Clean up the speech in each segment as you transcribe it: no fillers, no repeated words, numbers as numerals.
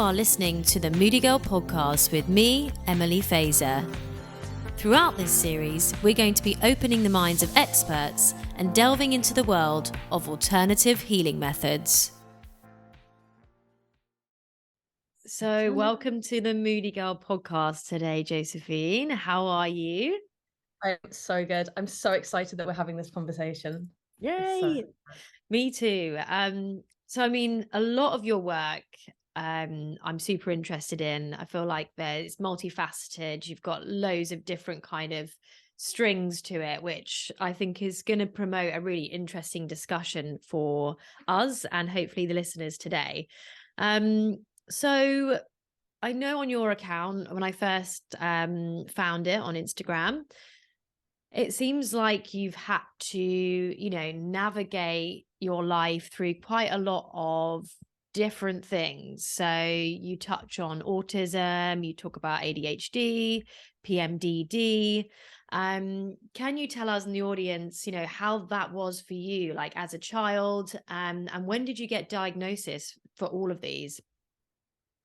are listening to the Moody Girl podcast with me, Emily Fazer. Throughout this series, we're going to be opening the minds of experts and delving into the world of alternative healing methods. So, welcome to the Moody Girl podcast today, Josephine. How are you? I'm so good. I'm so excited that we're having this conversation. Yay! Me too. So I mean, a lot of your work, I'm super interested in. I feel like it's multifaceted. You've got loads of different kind of strings to it, which I think is going to promote a really interesting discussion for us and hopefully the listeners today. So I know on your account, when I first found it on Instagram, it seems like you've had to, navigate your life through quite a lot of different things. So you touch on autism, you talk about ADHD, PMDD. Can you tell us in the audience, how that was for you, like as a child, and when did you get diagnosis for all of these?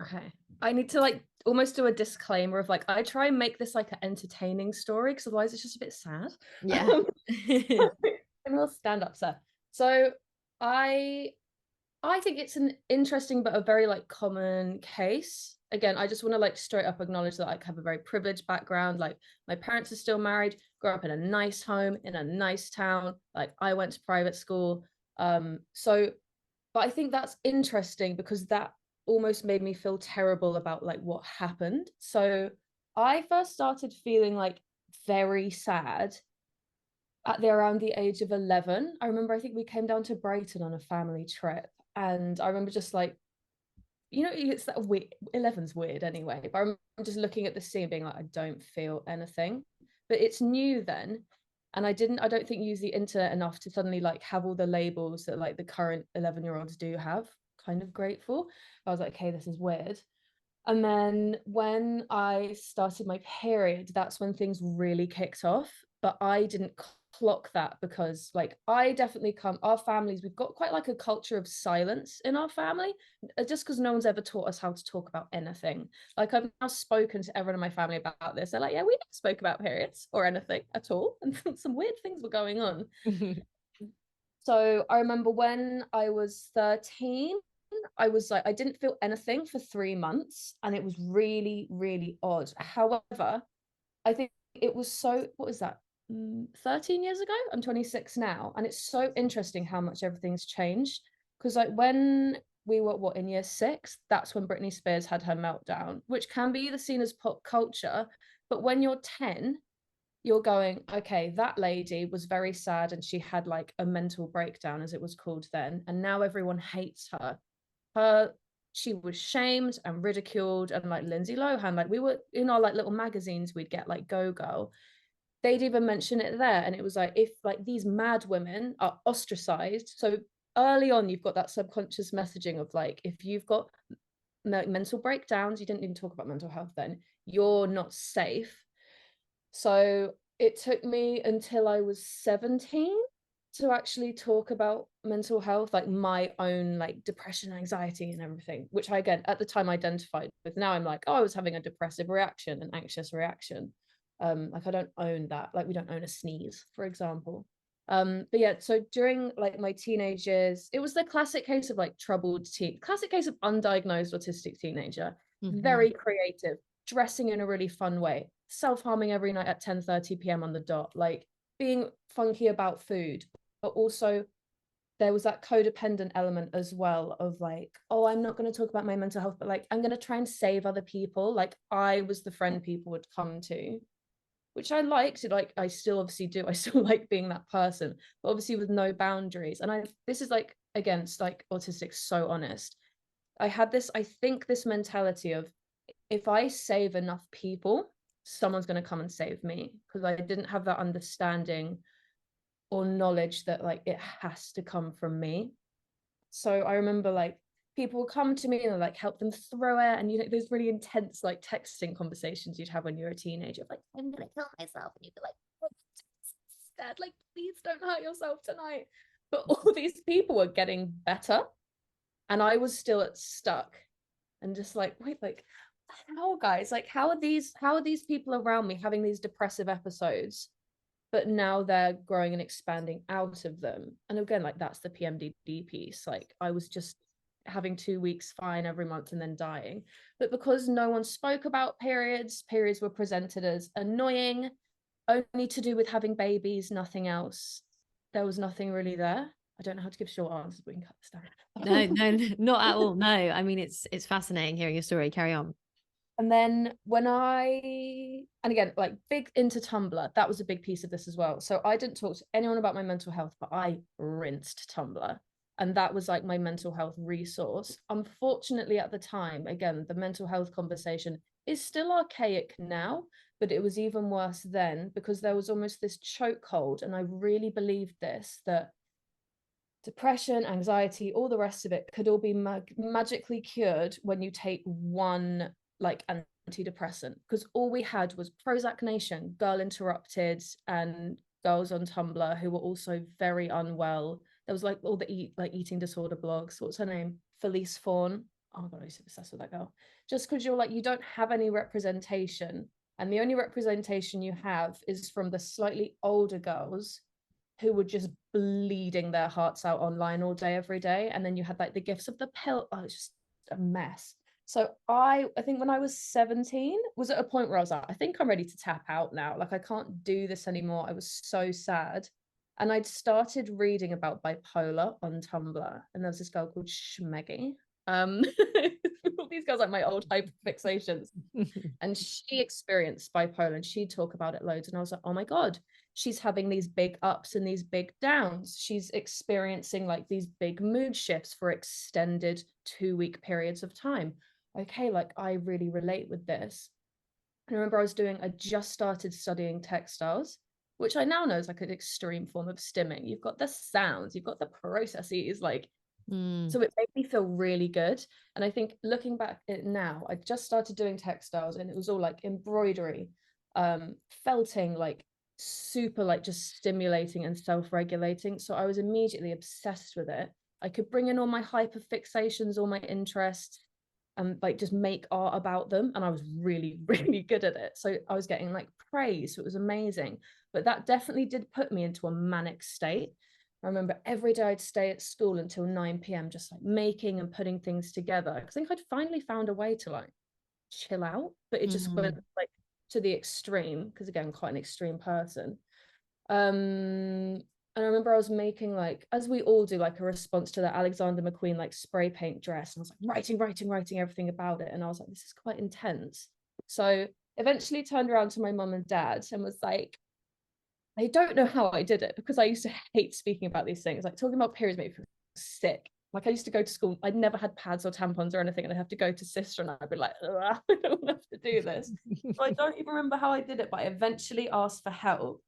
Okay. I need to almost do a disclaimer of I try and make this like an entertaining story because otherwise it's just a bit sad. Yeah. And we'll stand up, sir. So I think it's an interesting but a very common case. Again, I just want to straight up acknowledge that I have a very privileged background. Like my parents are still married, grew up in a nice home in a nice town. Like I went to private school. But I think that's interesting because that almost made me feel terrible about what happened. So I first started feeling very sad at around the age of 11. I remember I think we came down to Brighton on a family trip, and I remember just it's that weird. 11's weird anyway, but I remember just looking at the sea and being like, I don't feel anything. But it's new then, and I don't think use the internet enough to suddenly have all the labels that the current 11-year-olds do have. Kind of grateful. I was like, okay, this is weird. And then when I started my period, that's when things really kicked off. But I didn't clock that because I definitely our families, we've got quite a culture of silence in our family, just because no one's ever taught us how to talk about anything. I've now spoken to everyone in my family about this. They're like, yeah, we never spoke about periods or anything at all. And some weird things were going on. So I remember when I was 13, I was I didn't feel anything for 3 months, and it was really, really odd. However, I think it was what is that? 13 years ago? I'm 26 now. And it's so interesting how much everything's changed. Because when we were in year 6, that's when Britney Spears had her meltdown, which can be either seen as pop culture. But when you're 10, you're going, okay, that lady was very sad and she had a mental breakdown, as it was called then. And now everyone hates her. She was shamed and ridiculed, and Lindsay Lohan, we were in our little magazines, we'd get Go Girl. They'd even mention it there, and it was if these mad women are ostracized. So early on, you've got that subconscious messaging of if you've got mental breakdowns, you didn't even talk about mental health then, you're not safe. So it took me until I was 17 to actually talk about mental health, my own depression, anxiety and everything, which I again at the time identified with. Now I'm I was having a depressive reaction, an anxious reaction. I don't own that. We don't own a sneeze, for example. But yeah, so during my teenage years, it was the classic case of troubled teen, classic case of undiagnosed autistic teenager. Very creative, dressing in a really fun way, self-harming every night at 10:30 p.m. on the dot, being funky about food. But also there was that codependent element as well of oh, I'm not going to talk about my mental health, but I'm going to try and save other people. I was the friend people would come to, which I liked. I still obviously do. I still like being that person, but obviously with no boundaries. And this is against autistic, so honest. I had I think this mentality of, if I save enough people, someone's going to come and save me, because I didn't have that understanding or knowledge that it has to come from me. So I remember people will come to me and help them through it, and those really intense texting conversations you'd have when you're a teenager, I'm gonna kill myself, and you'd be Dad, please don't hurt yourself tonight. But all these people were getting better, and I was still stuck. and just like, wait, like, how, guys, like, how are these people around me having these depressive episodes, but now they're growing and expanding out of them? And again, like, that's the PMDD piece. Like, I was just having 2 weeks fine every month and then dying. But because no one spoke about periods were presented as annoying, only to do with having babies, nothing else. There was nothing really there. I don't know how to give short answers, but we can cut this down. No, not at all. No, I mean, it's fascinating hearing your story. Carry on. And then and again, like, big into Tumblr, that was a big piece of this as well. So I didn't talk to anyone about my mental health, but I rinsed Tumblr. And that was like my mental health resource. Unfortunately, at the time, again, the mental health conversation is still archaic now, but it was even worse then because there was almost this chokehold. And I really believed this, that depression, anxiety, all the rest of it could all be magically cured when you take one like antidepressant, because all we had was Prozac Nation, Girl Interrupted, and girls on Tumblr who were also very unwell. There was like all the eating disorder blogs. What's her name? Felice Fawn. Oh my god, I used to be obsessed with that girl. Just because you're like, you don't have any representation, and the only representation you have is from the slightly older girls who were just bleeding their hearts out online all day, every day. And then you had like the gifts of the pill. Oh, it's just a mess. So I think when I was 17 was at a point where I was like, I think I'm ready to tap out now. Like, I can't do this anymore. I was so sad. And I'd started reading about bipolar on Tumblr. And there was this girl called Shmeggy. All these girls, like my old hyperfixations. And she experienced bipolar and she'd talk about it loads. And I was like, oh my God, she's having these big ups and these big downs. She's experiencing like these big mood shifts for extended 2-week periods of time. Okay, like, I really relate with this. And I remember I just started studying textiles, which I now know is like an extreme form of stimming. You've got the sounds, you've got the processes, like, so it made me feel really good. And I think looking back at it now, I just started doing textiles and it was all like embroidery, felting, like super like just stimulating and self-regulating. So I was immediately obsessed with it. I could bring in all my hyperfixations, all my interests, and like just make art about them. And I was really, really good at it. So I was getting like praise. So it was amazing. But that definitely did put me into a manic state. I remember every day I'd stay at school until 9 p.m. just like making and putting things together. I think I'd finally found a way to like chill out, but it just went like to the extreme, because again, I'm quite an extreme person. And I remember I was making, like, as we all do, like a response to that Alexander McQueen like spray paint dress, and I was like writing everything about it, and I was like, this is quite intense. So eventually turned around to my mum and dad and was like, I don't know how I did it, because I used to hate speaking about these things. Like, talking about periods made me feel sick. Like, I used to go to school, I'd never had pads or tampons or anything, and I'd have to go to sister and I'd be like, I don't have to do this. So I don't even remember how I did it, but I eventually asked for help.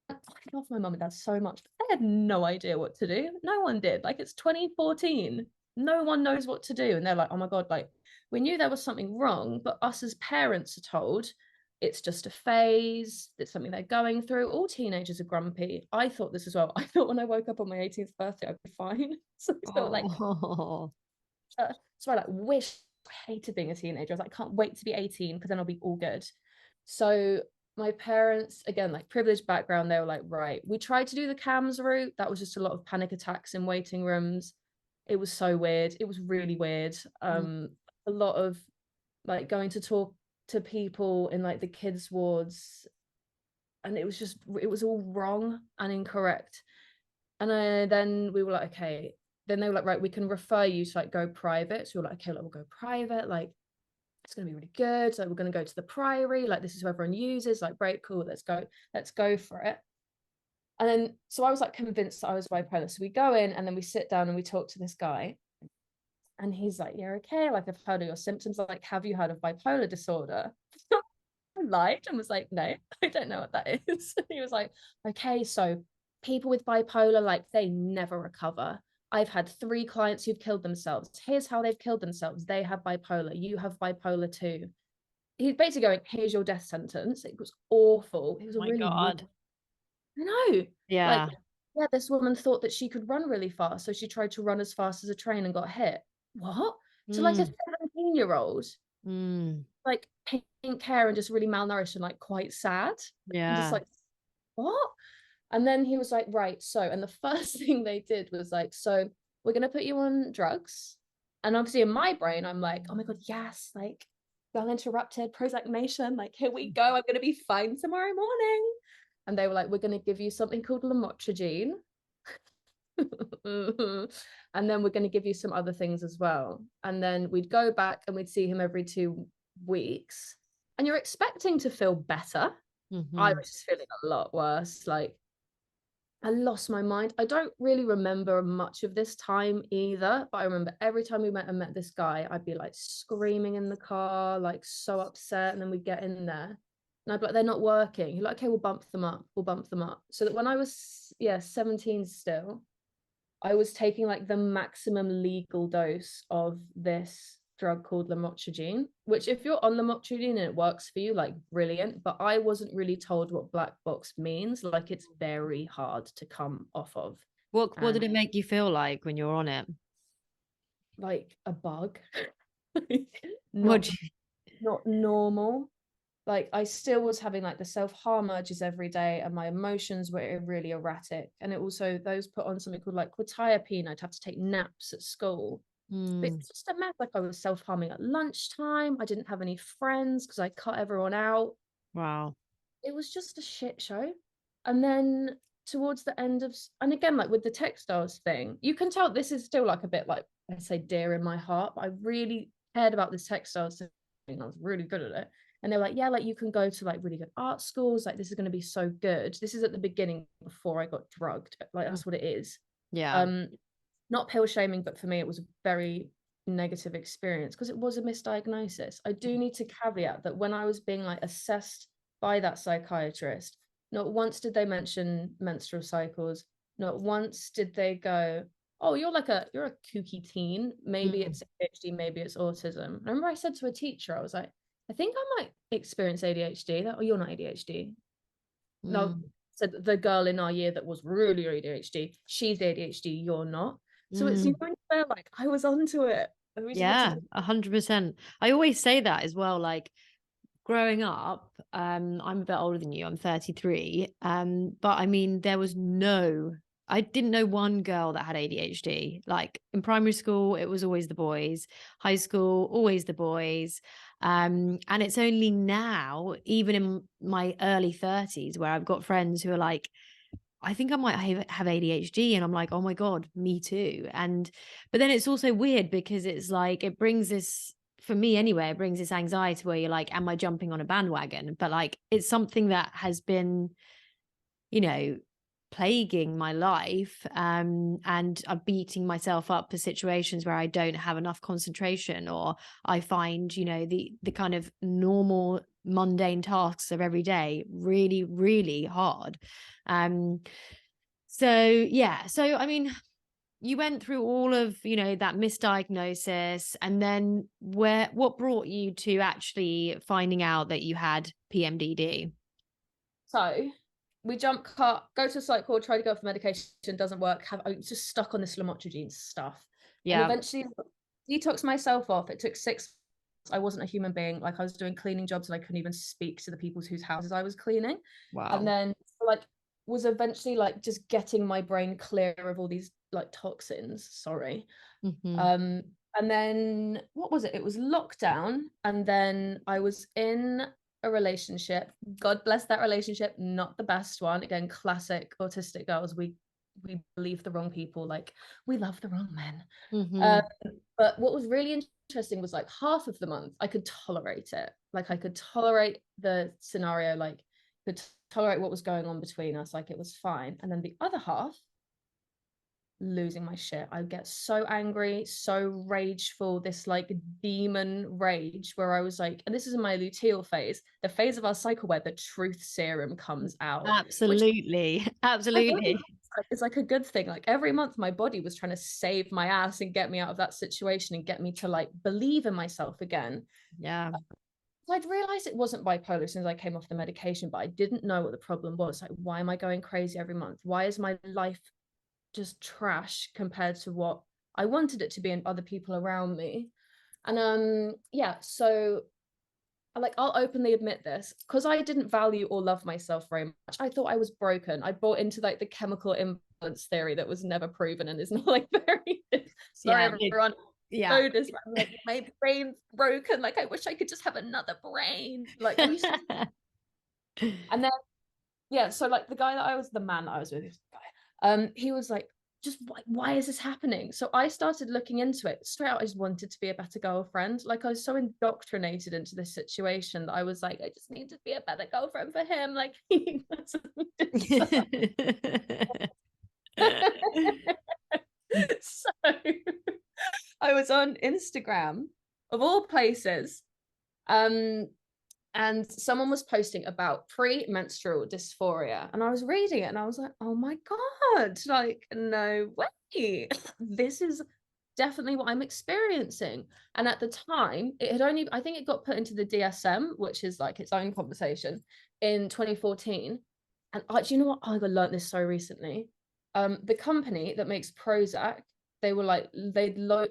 I love my mum and dad so much, but they had no idea what to do. No one did. Like, it's 2014. No one knows what to do. And they're like, oh my God, like, we knew there was something wrong, but us as parents are told it's just a phase, it's something they're going through. All teenagers are grumpy. I thought this as well. I thought when I woke up on my 18th birthday, I'd be fine. So I felt like, so I like wish I hated being a teenager. I was like, I can't wait to be 18 because then I'll be all good. So my parents, again, like privileged background, they were like, right, we tried to do the CAMS route. That was just a lot of panic attacks in waiting rooms. It was so weird. It was really weird. A lot of like going to talk to people in like the kids wards, and it was all wrong and incorrect. And then we were like, okay, then they were like, right, we can refer you to like go private. So we were like, okay, like, we'll go private, like it's going to be really good. So we're going to go to the Priory, like this is who everyone uses, like great, cool, let's go for it. And then so I was like convinced that I was bipolar. So we go in and then we sit down and we talk to this guy, and he's like, yeah, okay, like I've heard of your symptoms, like have you heard of bipolar disorder? I lied and was like, no, I don't know what that is. He was like, okay, so people with bipolar, like they never recover. I've had 3 clients who've killed themselves. Here's how they've killed themselves. They have bipolar. You have bipolar too. He's basically going, here's your death sentence. It was awful. It was a really God. No. Yeah. Like, yeah, this woman thought that she could run really fast. So she tried to run as fast as a train and got hit. What? So like a 16-year-old, Mm. like pink hair and just really malnourished and like quite sad. I'm just Yeah. like, what? And then he was like, right, so, and the first thing they did was like, so we're gonna put you on drugs. And obviously in my brain, I'm like, oh my God, yes, like well interrupted, Prozac Nation, like here we go, I'm gonna be fine tomorrow morning. And they were like, we're gonna give you something called lamotrigine. And then we're going to give you some other things as well. And then we'd go back and we'd see him every 2 weeks. And you're expecting to feel better. I Mm-hmm. was just feeling a lot worse. Like I lost my mind. I don't really remember much of this time either, but I remember every time we met this guy, I'd be like screaming in the car, like so upset. And then we'd get in there and I'd be like, they're not working. He's like, okay, we'll bump them up. We'll bump them up. So that when I was, 17 still, I was taking like the maximum legal dose of this drug called lamotrigine, which if you're on lamotrigine and it works for you, like brilliant. But I wasn't really told what black box means. Like it's very hard to come off of. What did And it make you feel like when you were on it? like a bug. What not do you, not normal. Like I still was having like the self-harm urges every day and my emotions were really erratic. And it also, those put on something called like quetiapine. I'd have to take naps at school. But mm, it's just a mess. Like I was self-harming at lunchtime. I didn't have any friends because I cut everyone out. wow. It was just a shit show. And then towards the end of, and again, like with the textiles thing, you can tell this is still like a bit like, I say dear in my heart, but I really cared about this textiles thing. I was really good at it. And they're like, yeah, like you can go to like really good art schools. Like this is going to be so good. This is at the beginning before I got drugged. Like Mm. that's what it is. Yeah. Um, Not pill shaming, but for me, it was a very negative experience because it was a misdiagnosis. I do need to caveat that when I was being like assessed by that psychiatrist, not once did they mention menstrual cycles. Not once did they go, oh, you're a kooky teen. Maybe Mm, it's ADHD, maybe it's autism. I remember I said to a teacher, I was like, I think I might experience ADHD. That, oh, you're not ADHD. No, mm, said the girl in our year that was really ADHD, she's ADHD, you're not. So it's, mm. when you feel like I was onto it. We just had to Yeah, 100%. I always say that as well. Like growing up, I'm a bit older than you. I'm 33. But I mean, I didn't know one girl that had ADHD. Like in primary school, it was always the boys. High school, always the boys. And it's only now, even in my early 30s, where I've got friends who are like, I think I might have ADHD. And I'm like, oh my God, me too. But then it's also weird because it's like, it brings this, for me anyway, it brings this anxiety where you're like, am I jumping on a bandwagon? But like, it's something that has been, you know, plaguing my life. And I'm beating myself up for situations where I don't have enough concentration, or I find, the kind of normal mundane tasks of every day really, really hard. Um, so yeah, so I mean, you went through all of, that misdiagnosis, and then what brought you to actually finding out that you had PMDD? So we jump cut, go to a psych ward, try to go for medication, doesn't work. I was just stuck on this lamotrigine stuff. And Yeah. eventually detox myself off. It took 6. I wasn't a human being. Like I was doing cleaning jobs and I couldn't even speak to the people whose houses I was cleaning. And Wow. then like was eventually like just getting my brain clear of all these like toxins. Sorry. Hmm. Um, and then what was it? It was lockdown, and then I was in a relationship. God bless that relationship, not the best one. Again, classic autistic girls. We believe the wrong people, like we love the wrong men. Hmm. Um, but what was really interesting was like half of the month I could tolerate it. Like I could tolerate the scenario, like could tolerate what was going on between us, like it was fine. And then the other half, losing my shit. I get so angry, so rageful, this like demon rage where I was like, and this is in my luteal phase, the phase of our cycle where the truth serum comes out, which Absolutely. I thought Absolutely. it's like a good thing. Like every month my body was trying to save my ass and get me out of that situation and get me to like believe in myself again. Yeah. I'd realized it wasn't bipolar as soon as I came off the medication, but I didn't know what the problem was. Like, why am I going crazy every month? Why is my life just trash compared to what I wanted it to be and other people around me? And yeah, so like I'll openly admit this, because I didn't value or love myself very much. I thought I was broken. I bought into like the chemical imbalance theory that was never proven and is not like very sorry Yeah. everyone. Yeah. So this, I'm like, my brain's broken. Like I wish I could just have another brain. Like I used to, and then yeah, so like the man that I was with, this guy, he was like, just why is this happening? So I started looking into it straight out. I just wanted to be a better girlfriend. Like I was so indoctrinated into this situation that I was like, I just need to be a better girlfriend for him. Like he so I was on Instagram of all places, and someone was posting about premenstrual dysphoria, and I was reading it and I was like, oh my god, like no way, this is definitely what I'm experiencing. And at the time it had only, I think it got put into the DSM, which is like its own conversation, in 2014. And do you know what, I learned this so recently. The company that makes Prozac, they were like they were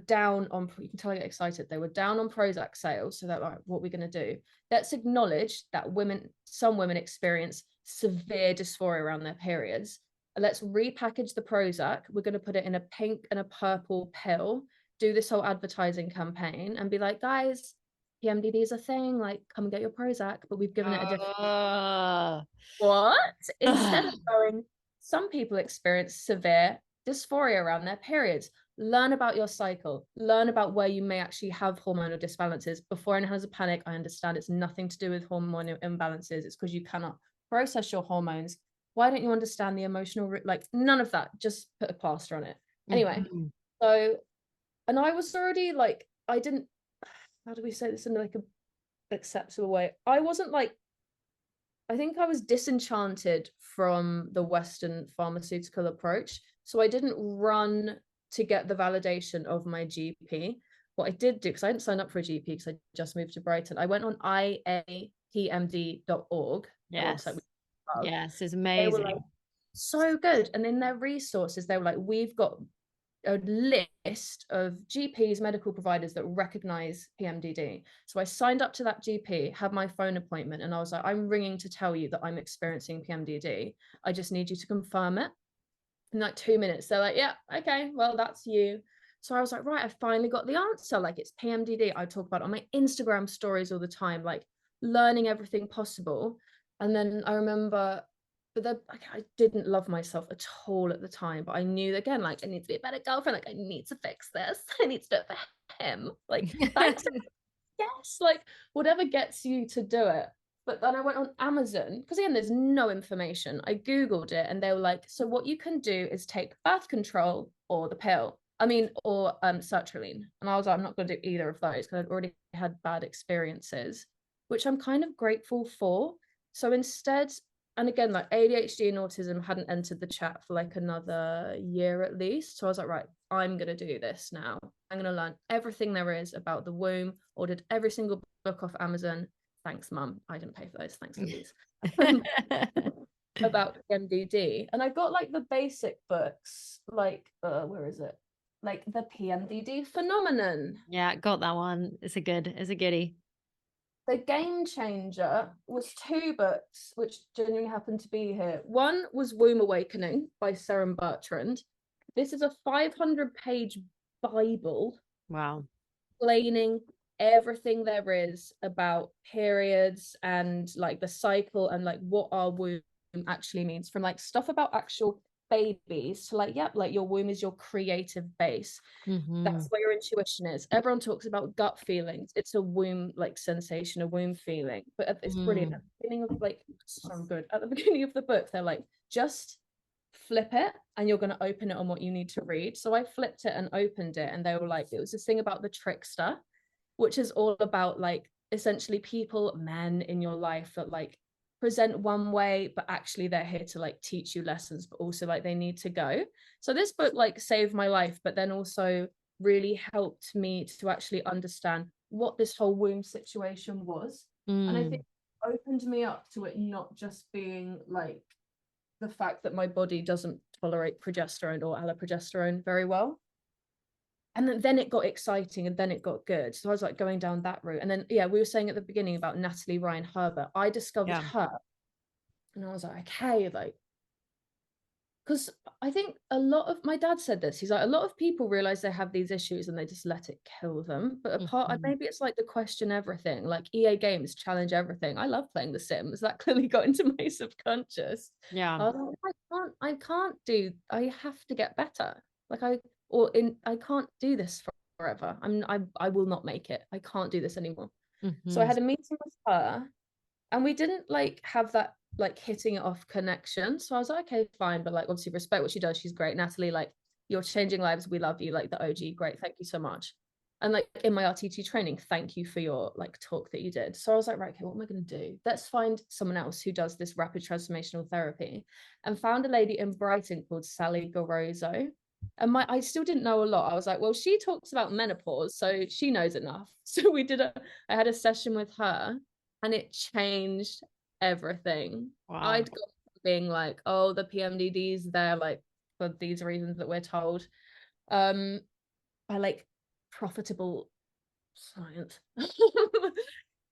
down on, you can tell I get excited, they were down on Prozac sales. So they're like, what are we going to do? Let's acknowledge that some women experience severe dysphoria around their periods. Let's repackage the Prozac. We're going to put it in a pink and a purple pill, do this whole advertising campaign and be like, guys, PMDD is a thing, like come and get your Prozac, but we've given it a different what, instead of going, some people experience severe dysphoria around their periods. Learn about your cycle, learn about where you may actually have hormonal disbalances. Before anyone has a panic, I understand it's nothing to do with hormonal imbalances, it's because you cannot process your hormones. Why don't you understand the emotional, like none of that, just put a plaster on it. Anyway, so, and I was already like, I didn't, how do we say this in like a acceptable way, I wasn't like, I think I was disenchanted from the Western pharmaceutical approach. So I didn't run to get the validation of my GP. What I did do, because I didn't sign up for a GP because I just moved to Brighton, I went on iapmd.org. Yes. Yes, it's They were amazing. like, so good. And in their resources, they were like, we've got a list of GPs, medical providers that recognize PMDD. So I signed up to that GP, had my phone appointment, and I was like, I'm ringing to tell you that I'm experiencing PMDD. I just need you to confirm it. In like 2 minutes, they're like, yeah, okay, well, that's you. So I was like, right, I finally got the answer. Like, it's PMDD. I talk about it on my Instagram stories all the time, like learning everything possible. And then I remember, but then I didn't love myself at all at the time. But I knew, again, like I need to be a better girlfriend. Like I need to fix this. I need to do it for him. Like thanks, yes, like whatever gets you to do it. But then I went on Amazon, because again, there's no information. I Googled it and they were like, so what you can do is take birth control or the pill. I mean, or sertraline. And I was like, I'm not going to do either of those because I'd already had bad experiences, which I'm kind of grateful for. So instead, and again, like ADHD and autism hadn't entered the chat for like another year at least. So I was like, right, I'm going to do this now. I'm going to learn everything there is about the womb, ordered every single book off Amazon. Thanks, Mum. I didn't pay for those. Thanks, Louise. About PMDD. And I got like the basic books, like, where is it? Like the PMDD Phenomenon. Yeah, got that one. It's a goodie. The Game Changer was 2 books, which genuinely happened to be here. One was Womb Awakening by Sarah Bertrand. This is a 500-page Bible. Wow. Explaining everything there is about periods and like the cycle and like what our womb actually means, from like stuff about actual babies to like, yep, like your womb is your creative base. That's where your intuition is. Everyone talks about gut feelings. It's a womb like sensation, a womb feeling. But it's brilliant. At the beginning of like, so good. At the beginning of the book, they're like, just flip it and you're going to open it on what you need to read. So I flipped it and opened it, and they were like, it was this thing about the trickster, which is all about like essentially people, men in your life that like present one way, but actually they're here to like teach you lessons, but also like they need to go. So this book like saved my life, but then also really helped me to actually understand what this whole womb situation was. And I think it opened me up to it not just being like the fact that my body doesn't tolerate progesterone or alloprogesterone very well. And then it got exciting, and then it got good. So I was like going down that route. And then, yeah, we were saying at the beginning about Natalie Ryan Herbert. I discovered Yeah. her, and I was like, okay, like, because I think a lot of, my dad said this, he's like, a lot of people realize they have these issues and they just let it kill them. But Mhm. maybe it's like the question everything, like EA games challenge everything. I love playing The Sims. That clearly got into my subconscious. Yeah. I was like, I have to get better. Like I can't do this forever. I will not make it. I can't do this anymore. So I Mhm. had a meeting with her, and we didn't like have that like hitting it off connection. So I was like, okay, fine, but like obviously respect what she does. She's great. Natalie, like, you're changing lives. We love you, like the OG. Great, thank you so much. And like in my RTT training, thank you for your like talk that you did. So I was like, right, okay, what am I going to do? Let's find someone else who does this rapid transformational therapy. And found a lady in Brighton called Sally Garozo. And I still didn't know a lot. I was like, well, she talks about menopause, so she knows enough. So I had a session with her, and it changed everything. Wow. I'd gone from being like, oh, the PMDDs, they're like for these reasons that we're told, by like profitable science.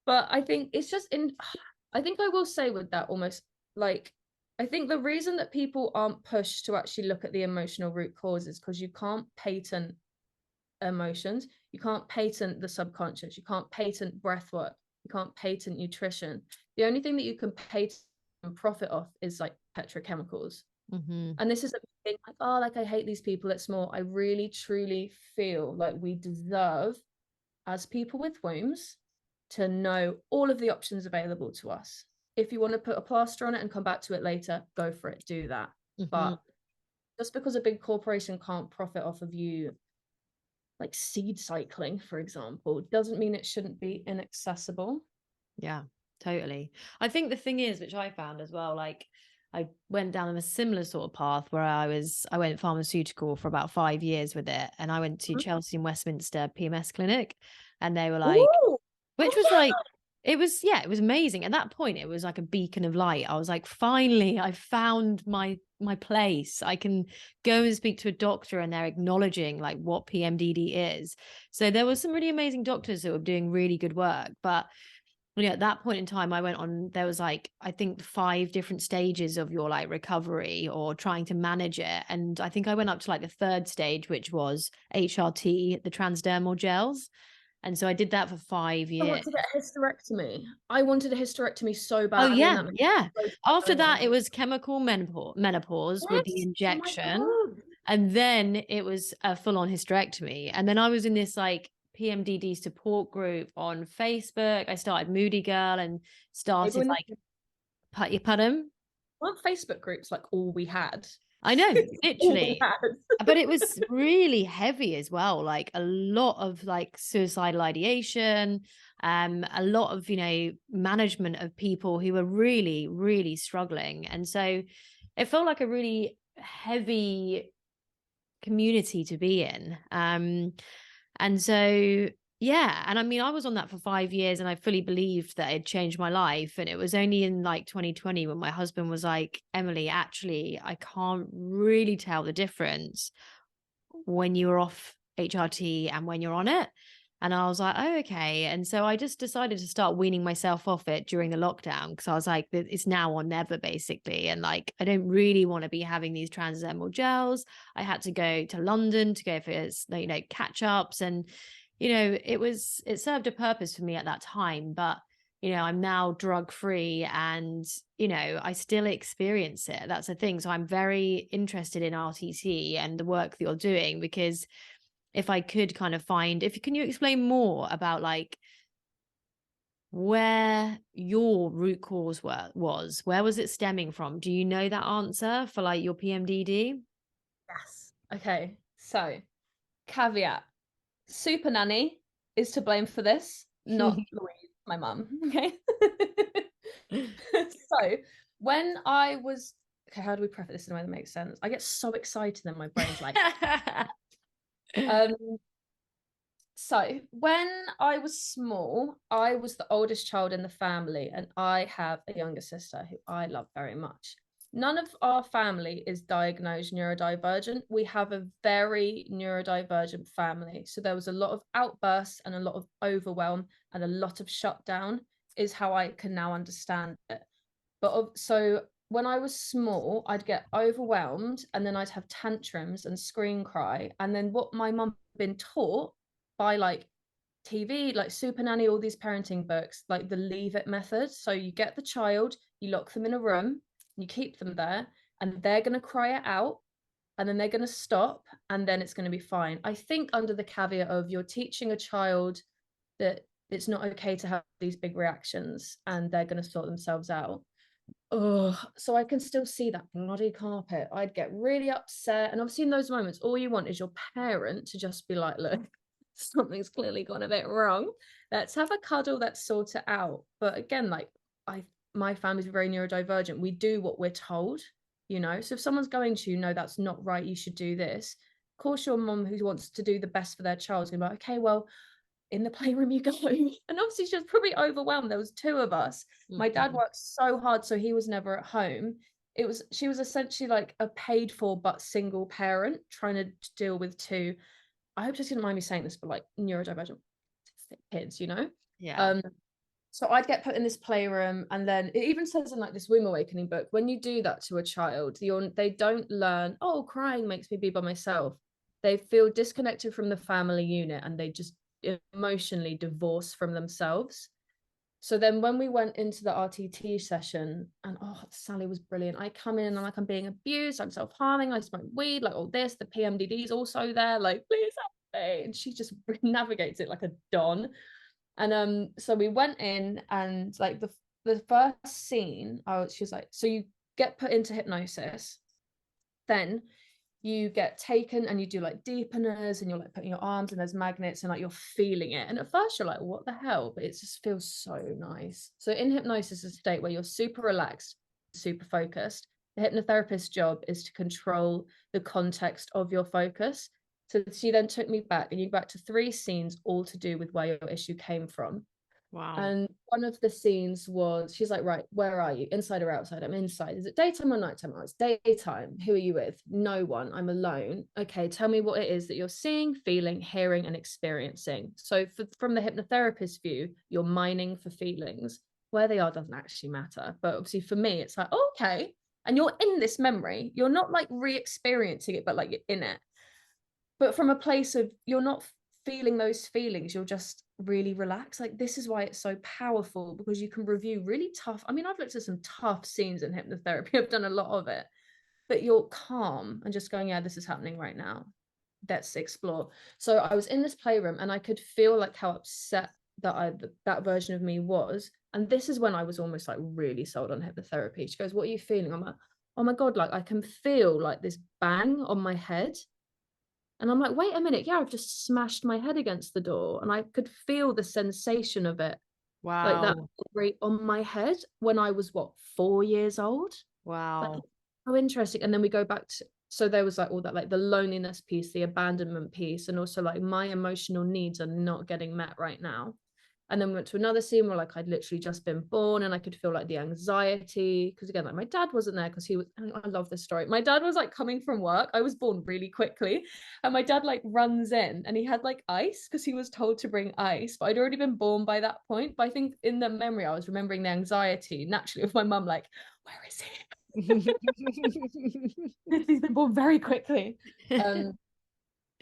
But I think it's just I think I will say with that, almost like, I think the reason that people aren't pushed to actually look at the emotional root cause is because you can't patent emotions, you can't patent the subconscious, you can't patent breath work, you can't patent nutrition. The only thing that you can patent and profit off is like petrochemicals. Mhm. And this is a thing like, oh, like I hate these people. It's more, I really truly feel like we deserve, as people with wombs, to know all of the options available to us. If you want to put a plaster on it and come back to it later, go for it, do that. Mhm. But just because a big corporation can't profit off of you, like seed cycling, for example, doesn't mean it shouldn't be inaccessible. Yeah, totally. I think the thing is, which I found as well, like I went down a similar sort of path where I went pharmaceutical for about 5 years with it. And I went to Chelsea and Westminster PMS clinic, and they were like, Ooh, which oh was like, yeah. it was, yeah, it was amazing. At that point, it was like a beacon of light. I was like, finally, I found my place. I can go and speak to a doctor and they're acknowledging like what PMDD is. So there was some really amazing doctors that were doing really good work. But at that point in time, I went on, there was like, I think 5 different stages of your like recovery or trying to manage it. And I think I went up to like the third stage, which was HRT, the transdermal gels. And so I did that for 5 years. I want to get a hysterectomy. I wanted a hysterectomy so Oh badly, and yeah, that makes yeah. so After going that, on. it was chemical menopause with the Yes. Oh my injection. God. And then it was a full-on hysterectomy. And then I was in this like PMDD support group on Facebook. I started Moody Girl and started Everyone, like, pardon? weren't Facebook groups like all we had? I know, All we literally. had. But it was really heavy as well, like a lot of like suicidal ideation, a lot of management of people who were really really struggling. And so it felt like a really heavy community to be in. And so yeah, and I mean, I was on that for 5 years and I fully believed that it changed my life. And it was only in like 2020 when my husband was like, Emily, actually I can't really tell the difference when you're off HRT and when you're on it. And I was like, oh, okay. And so I just decided to start weaning myself off it during the lockdown, because I was like, it's now or never, basically. And like, I don't really want to be having these transdermal gels. I had to go to London to go for, catch ups. And, it served a purpose for me at that time. But I'm now drug free and, I still experience it. That's the thing. So I'm very interested in RTT and the work that you're doing, because if I could kind of can you explain more about like where your root cause where was it stemming from? Do you know that answer for like your PMDD? Yes. Okay. So, caveat: Super Nanny is to blame for this, not Louise, my mum. Okay. So, when I was, okay, how do we preface this in a way that makes sense? I get so excited and my brain's like, um, so when I was small, I was the oldest child in the family, and I have a younger sister who I love very much. none of our family is diagnosed neurodivergent. We have a very neurodivergent family. So there was a lot of outbursts and a lot of overwhelm and a lot of shutdown, is how I can now understand it. But so when I was small, I'd get overwhelmed and then I'd have tantrums and scream cry. And then what my mum had been taught by like TV, like Super Nanny, all these parenting books, like the leave it method. So you get the child, you lock them in a room, you keep them there, and they're going to cry it out, and then they're going to stop, and then it's going to be fine. I think under the caveat of you're teaching a child that it's not okay to have these big reactions and they're going to sort themselves out. Oh, so I can still see that bloody carpet. I'd get really upset. And obviously in those moments, all you want is your parent to just be like, look, something's clearly gone a bit wrong. Let's have a cuddle, let's sort it out. But again, like my family's very neurodivergent. We do what we're told, you know. So if someone's going to, no, that's not right, you should do this. Of course, your mom who wants to do the best for their child is gonna be like, okay, well, in the playroom you go. And obviously she was probably overwhelmed. There was two of us. My dad worked so hard, so he was never at home. She was essentially like a paid for but single parent trying to deal with two, I hope she didn't mind me saying this, but like neurodivergent kids, you know? Yeah. So I'd get put in this playroom, and then it even says in like this Womb Awakening book, when you do that to a child, they don't learn, oh, crying makes me be by myself. They feel disconnected from the family unit and they just emotionally divorce from themselves. So then when we went into the RTT session, and oh, Sally was brilliant. I come in and I'm like, I'm being abused, I'm self-harming, I smoke weed, like all this, the PMDD is also there, like, please help me. And she just navigates it like a don. And so we went in, and like the first scene, she was like, so you get put into hypnosis, then you get taken and you do like deepeners, and you're like putting your arms and there's magnets and like you're feeling it. And at first you're like, what the hell? But it just feels so nice. So in hypnosis is a state where you're super relaxed, super focused. The hypnotherapist's job is to control the context of your focus. So she then took me back, and you go back to 3 scenes, all to do with where your issue came from. Wow. And one of the scenes was, she's like, right, where are you? Inside or outside? I'm inside. Is it daytime or nighttime? Oh, it's daytime. Who are you with? No one. I'm alone. Okay, tell me what it is that you're seeing, feeling, hearing, and experiencing. So from the hypnotherapist's view, you're mining for feelings. Where they are doesn't actually matter. But obviously for me, it's like, oh, okay. And you're in this memory. You're not like re-experiencing it, but like you're in it. But from a place of, you're not feeling those feelings, you're just really relaxed. Like, this is why it's so powerful, because you can review really tough, I mean, I've looked at some tough scenes in hypnotherapy, I've done a lot of it, but you're calm and just going, yeah, this is happening right now, let's explore. So I was in this playroom and I could feel like how upset that version of me was. And this is when I was almost like really sold on hypnotherapy. She goes, what are you feeling? I'm like, oh my god, like I can feel like this bang on my head. And I'm like, wait a minute, yeah, I've just smashed my head against the door. And I could feel the sensation of it, like that Wow. right on my head when I was, what, 4 years old? Like, Wow. how interesting. And then we go back to, so there was like all that, like the loneliness piece, the abandonment piece, and also like my emotional needs are not getting met right now. And then we went to another scene where like I'd literally just been born, and I could feel like the anxiety, because again, like my dad wasn't there, because he was, I love this story, my dad was like coming from work, I was born really quickly, and my dad like runs in and he had like ice, because he was told to bring ice, but I'd already been born by that point. But I think in the memory I was remembering the anxiety naturally with my mum, like, where is he? He's been born very quickly.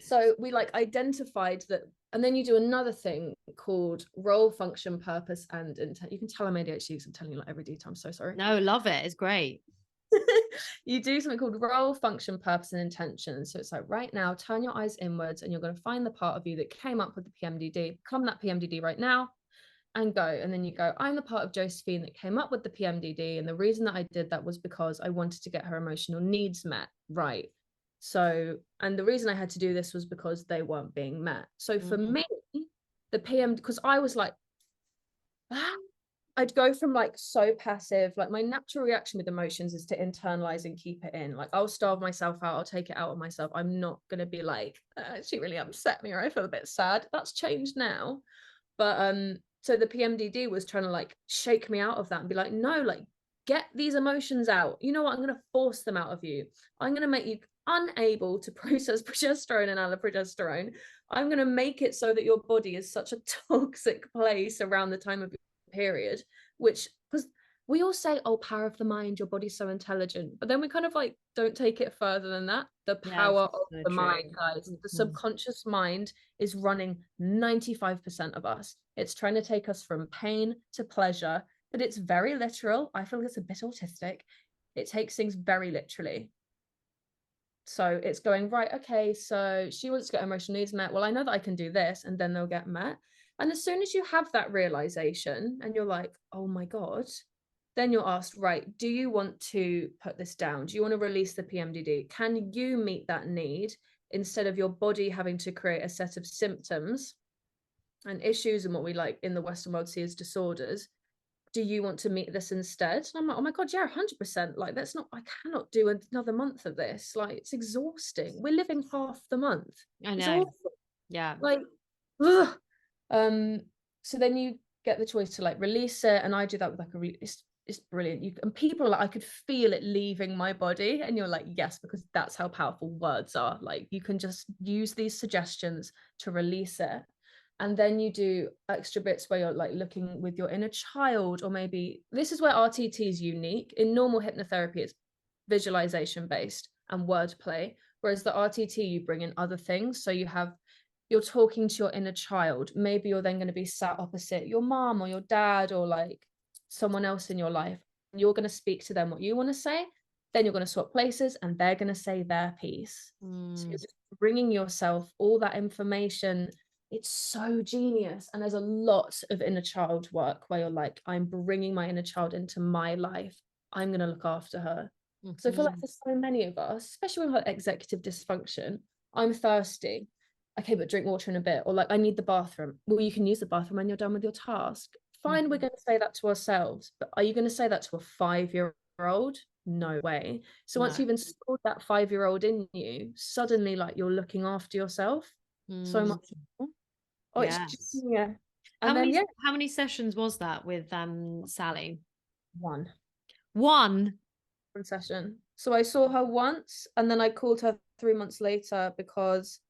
So we like identified that. And then you do another thing called role, function, purpose, and intent. You can tell I'm ADHD because I'm telling you like every detail. I'm so sorry. No, love it. It's great. You do something called role, function, purpose, and intention. So it's like, right now, turn your eyes inwards, and you're going to find the part of you that came up with the PMDD. Become that PMDD right now and go. And then you go, I'm the part of Josephine that came up with the PMDD. And the reason that I did that was because I wanted to get her emotional needs met. Right. So, and the reason I had to do this was because they weren't being met. So for me, the PM, because I was like, I'd go from like so passive, like my natural reaction with emotions is to internalize and keep it in. Like, I'll starve myself out, I'll take it out on myself. I'm not going to be like, she really upset me, or I feel a bit sad. That's changed now. But so the PMDD was trying to like shake me out of that and be like, no, like, get these emotions out. You know what? I'm going to force them out of you. I'm going to make you unable to process progesterone and alloprogesterone. I'm going to make it so that your body is such a toxic place around the time of your period, which, because we all say, oh, power of the mind, your body's so intelligent, but then we kind of like don't take it further than that. The power of so the true. mind, guys. The subconscious mind is running 95% of us. It's trying to take us from pain to pleasure, but it's very literal. I feel it's a bit autistic. It takes things very literally. So it's going, right, okay, so she wants to get emotional needs met. Well, I know that I can do this, and then they'll get met. And as soon as you have that realization and you're like, oh my God, then you're asked, right, do you want to put this down? Do you want to release the PMDD? Can you meet that need instead of your body having to create a set of symptoms and issues and what we like in the Western world see as disorders? Do you want to meet this instead? And I'm like, oh my God, yeah, 100%. Like, that's not, I cannot do another month of this. Like, it's exhausting. We're living half the month. I It's know. awful. Yeah. Like, ugh. So then you get the choice to like release it. And I do that with like it's brilliant. And people are like, I could feel it leaving my body. And you're like, yes, because that's how powerful words are. Like, you can just use these suggestions to release it. And then you do extra bits where you're like looking with your inner child, or maybe this is where RTT is unique. In normal hypnotherapy, it's visualization based and wordplay, whereas the RTT, you bring in other things. So you're talking to your inner child. Maybe you're then going to be sat opposite your mom or your dad or like someone else in your life. You're going to speak to them what you want to say. Then you're going to swap places and they're going to say their piece. So you're just bringing yourself all that information. It's so genius. And there's a lot of inner child work where you're like, I'm bringing my inner child into my life. I'm going to look after her. So I feel like for so many of us, especially with like executive dysfunction, I'm thirsty. Okay, but drink water in a bit. Or like, I need the bathroom. Well, you can use the bathroom when you're done with your task. Fine, we're going to say that to ourselves. But are you going to say that to a 5-year-old? No way. So once you've installed that 5-year-old in you, suddenly like you're looking after yourself so much more. Oh, it's just, yeah. And then How many sessions was that with Sally? One session. So I saw her once and then I called her 3 months later because,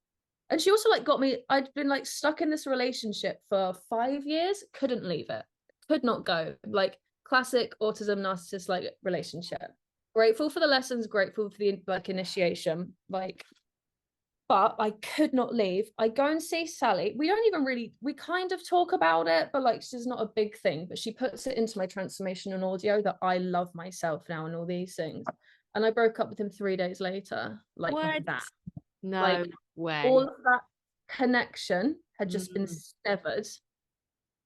and she also like got me, I'd been like stuck in this relationship for 5 years, couldn't leave it, could not go. Like classic autism narcissist like relationship. Grateful for the lessons, grateful for the like initiation, like, but I could not leave. I go and see Sally. We don't even really, we kind of talk about it, but like, it's not a big thing. But she puts it into my transformation and audio that I love myself now and all these things. And I broke up with him 3 days later, like What? that. No like way. all of that connection had just been severed.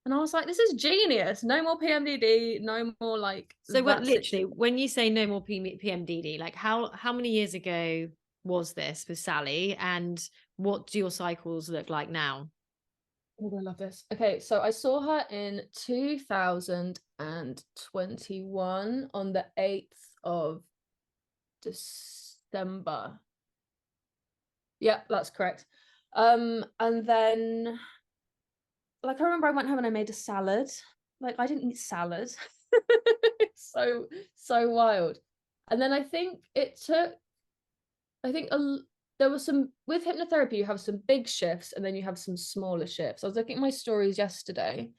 And I was like, this is genius. No more PMDD, no more like. So what, literally, when you say no more PMDD, like how many years ago was this with Sally, and what do your cycles look like now? Oh, I love this. Okay, so I saw her in 2021 on the 8th of December. Yeah, that's correct. And then like I remember I went home and I made a salad. Like I didn't eat salad. so wild. And then I think it took, there was some, with hypnotherapy you have some big shifts and then you have some smaller shifts. I was looking at my stories yesterday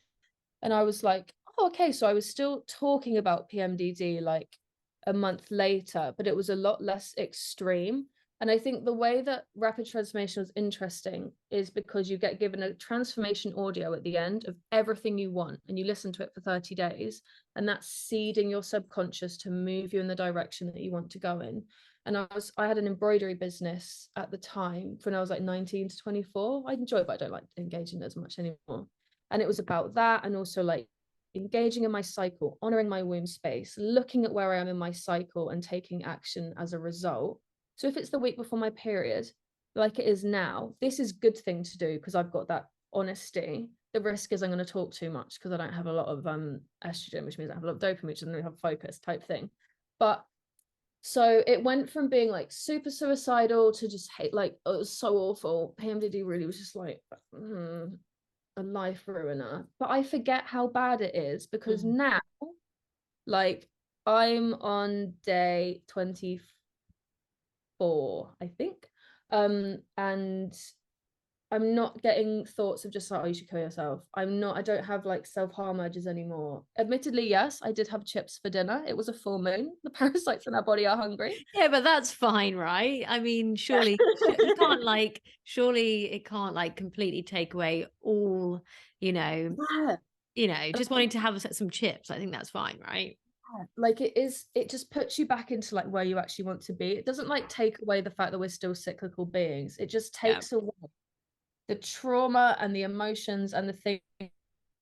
and I was like, oh, okay, so I was still talking about PMDD like a month later, but it was a lot less extreme. And I think the way that Rapid Transformation is interesting is because you get given a transformation audio at the end of everything you want, and you listen to it for 30 days, and that's seeding your subconscious to move you in the direction that you want to go in. And I had an embroidery business at the time when I was like 19 to 24. I enjoy it, but I don't like engaging as much anymore. And it was about that, and also like engaging in my cycle, honoring my womb space, looking at where I am in my cycle and taking action as a result. So if it's the week before my period, like it is now, this is a good thing to do because I've got that honesty. The risk is I'm going to talk too much because I don't have a lot of estrogen, which means I have a lot of dopamine, which doesn't really have focus type thing. But so it went from being like super suicidal to just hate, like it was so awful. PMDD really was just like a life ruiner. But I forget how bad it is because now, like, I'm on day 24, I think. And I'm not getting thoughts of just like, oh, you should kill yourself. I don't have like self-harm urges anymore. Admittedly, yes, I did have chips for dinner. It was a full moon. The parasites in our body are hungry. Yeah, but that's fine, right? I mean, surely you can't like, surely it can't like completely take away all, Yeah. just wanting to have some chips. I think that's fine, right? Like it just puts you back into like where you actually want to be. It doesn't like take away the fact that we're still cyclical beings. It just Yeah. takes away the trauma and the emotions and the things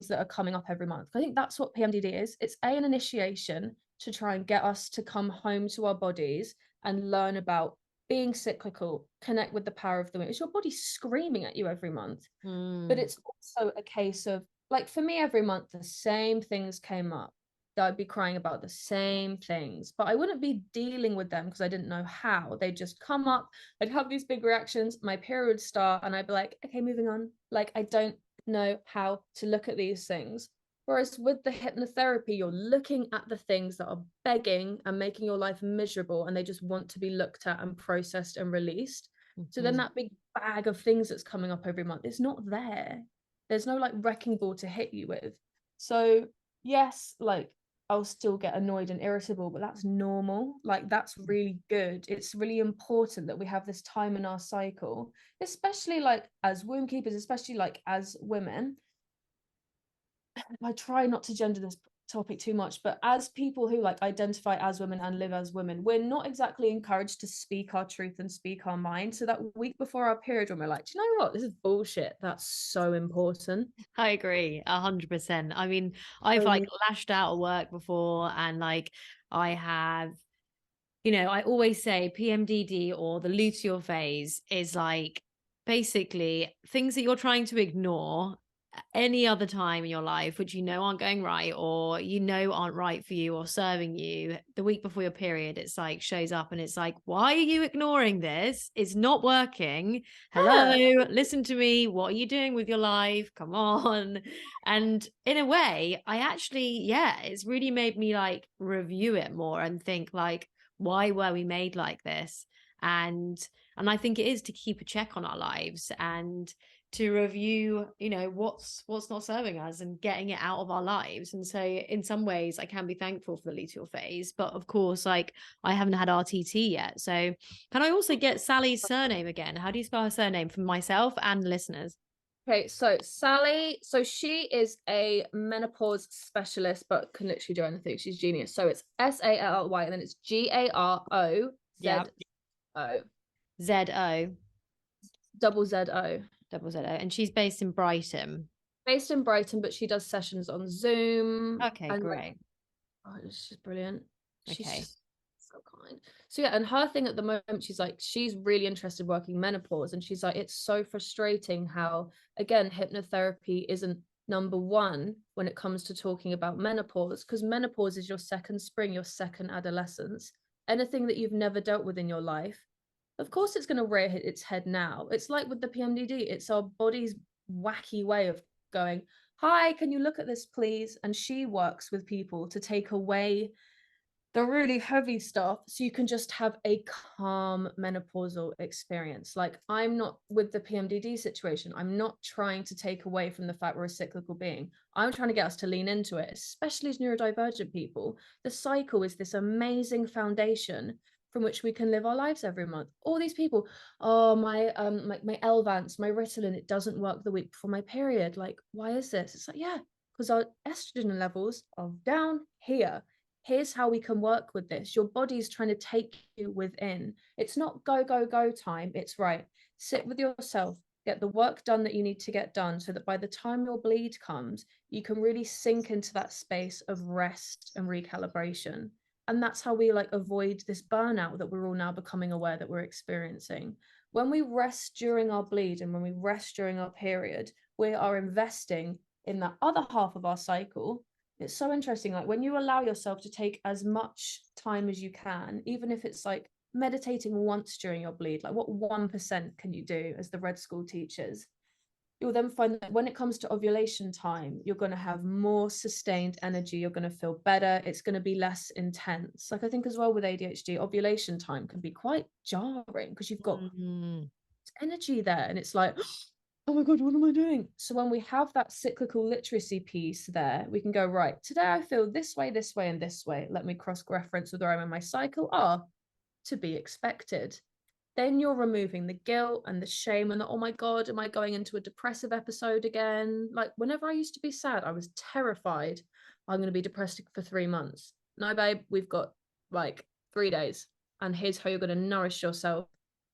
that are coming up every month. I think that's what PMDD is. It's an initiation to try and get us to come home to our bodies and learn about being cyclical, connect with the power of the moon. It's your body screaming at you every month. But it's also a case of, like, for me, every month the same things came up, that I'd be crying about the same things, but I wouldn't be dealing with them because I didn't know how. They'd just come up, I'd have these big reactions, my period would start, and I'd be like, okay, moving on. Like, I don't know how to look at these things. Whereas with the hypnotherapy, you're looking at the things that are begging and making your life miserable, and they just want to be looked at and processed and released. So then that big bag of things that's coming up every month, it's not there. There's no like wrecking ball to hit you with. So yes, like I'll still get annoyed and irritable, but that's normal. Like, that's really good. It's really important that we have this time in our cycle, especially like as womb keepers, especially like as women. I try not to gender this topic too much, but as people who like identify as women and live as women, we're not exactly encouraged to speak our truth and speak our mind. So that week before our period, when we're like, do you know what, this is bullshit, that's so important. I agree 100%. I mean, I've like lashed out at work before, and like I have, I always say PMDD, or the luteal phase, is like basically things that you're trying to ignore any other time in your life, which aren't going right, or aren't right for you or serving you. The week before your period, it's like shows up and it's like, why are you ignoring this? It's not working. Hello, listen to me. What are you doing with your life? Come on. And in a way, I actually, it's really made me like review it more and think like, why were we made like this? And I think it is to keep a check on our lives and to review, what's not serving us and getting it out of our lives. And so in some ways I can be thankful for the luteal phase, but of course, like, I haven't had RTT yet. So can I also get Sally's surname again? How do you spell her surname for myself and listeners? Okay, so Sally, so she is a menopause specialist, but can literally do anything. She's genius. So it's Sally, and then it's GAROZO. Yeah. ZO. Double ZO. Double ZO. And she's based in Brighton. Based in Brighton, but she does sessions on Zoom. Okay, And great. she's brilliant. She's Okay. just so kind. So yeah, and her thing at the moment, she's really interested working menopause, and she's like, it's so frustrating how, again, hypnotherapy isn't number one when it comes to talking about menopause, because menopause is your second spring, your second adolescence. Anything that you've never dealt with in your life, of course it's going to rear its head now. It's like with the PMDD, it's our body's wacky way of going, hi, can you look at this please? And she works with people to take away the really heavy stuff so you can just have a calm menopausal experience. Like, I'm not, with the PMDD situation, I'm not trying to take away from the fact we're a cyclical being. I'm trying to get us to lean into it, especially as neurodivergent people. The cycle is this amazing foundation from which we can live our lives every month. All these people, oh, my Elvance, my Ritalin, it doesn't work the week before my period. Like, why is this? It's like, yeah, because our estrogen levels are down here. Here's how we can work with this. Your body's trying to take you within. It's not go, go, go time. It's right. Sit with yourself, get the work done that you need to get done, so that by the time your bleed comes, you can really sink into that space of rest and recalibration. And that's how we like avoid this burnout that we're all now becoming aware that we're experiencing. When we rest during our bleed and when we rest during our period, we are investing in that other half of our cycle. It's so interesting, like when you allow yourself to take as much time as you can, even if it's like meditating once during your bleed, like what 1% can you do, as the Red School teaches? you'll then find that when it comes to ovulation time, you're going to have more sustained energy. You're going to feel better. It's going to be less intense. Like I think as well with ADHD, ovulation time can be quite jarring because you've got Mm-hmm. energy there and it's like, oh my God, what am I doing? So when we have that cyclical literacy piece there, we can go, right, today I feel this way, and this way. Let me cross-reference with where I'm in my cycle. To be expected. Then you're removing the guilt and the shame and the, oh my God, am I going into a depressive episode again? Like whenever I used to be sad, I was terrified I'm going to be depressed for 3 months. No, babe, we've got like 3 days. And here's how you're going to nourish yourself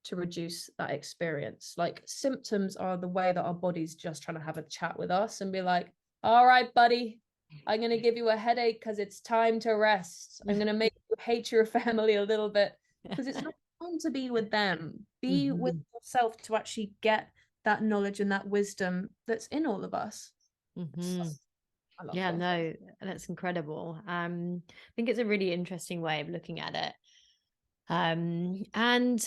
to reduce that experience. Like symptoms are the way that our body's just trying to have a chat with us and be like, all right, buddy, I'm going to give you a headache because it's time to rest. I'm going to make you hate your family a little bit because it's not fun to be with them. Be with yourself to actually get that knowledge and that wisdom that's in all of us. Mm-hmm. I love Yeah, that. no, that's incredible. I think it's a really interesting way of looking at it. And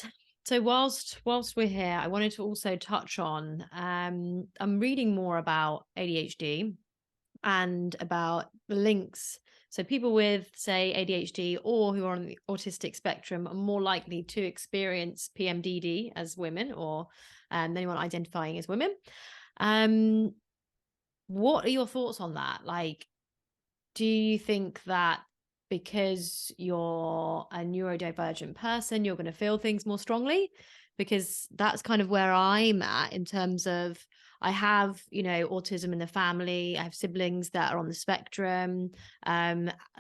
so whilst we're here, I wanted to also touch on, I'm reading more about ADHD and about the links. So people with, say, ADHD or who are on the autistic spectrum are more likely to experience PMDD as women, or anyone identifying as women. What are your thoughts on that? Like, do you think that because you're a neurodivergent person, you're going to feel things more strongly? Because that's kind of where I'm at in terms of, I have, autism in the family. I have siblings that are on the spectrum.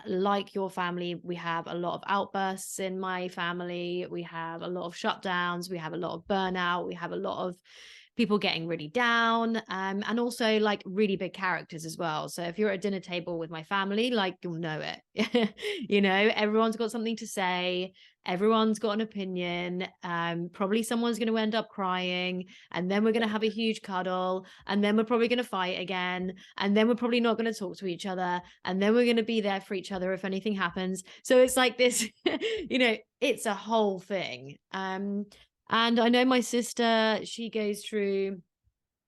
Like your family, we have a lot of outbursts in my family. We have a lot of shutdowns. We have a lot of burnout. We have a lot of people getting really down, and also like really big characters as well. So if you're at a dinner table with my family, like you'll know it. Everyone's got something to say, everyone's got an opinion, probably someone's going to end up crying, and then we're going to have a huge cuddle, and then we're probably going to fight again, and then we're probably not going to talk to each other, and then we're going to be there for each other if anything happens. So it's like this, it's a whole thing. And I know my sister, she goes through,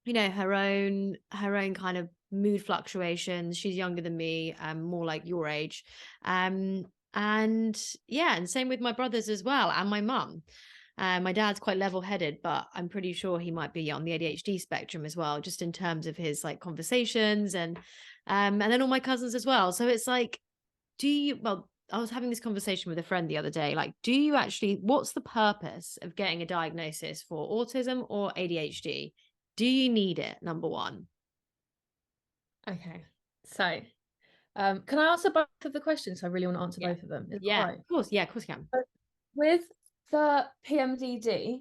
her own kind of mood fluctuations. She's younger than me, more like your age. And yeah, and same with my brothers as well, and my mum. My dad's quite level-headed, but I'm pretty sure he might be on the ADHD spectrum as well, just in terms of his like conversations, and then all my cousins as well. So it's like, I was having this conversation with a friend the other day. Like, what's the purpose of getting a diagnosis for autism or ADHD? Do you need it? Number one. Okay. So, can I answer both of the questions? I really want to answer Yeah. both of them. Is that Yeah, right? of course. Yeah, of course you can. With the PMDD,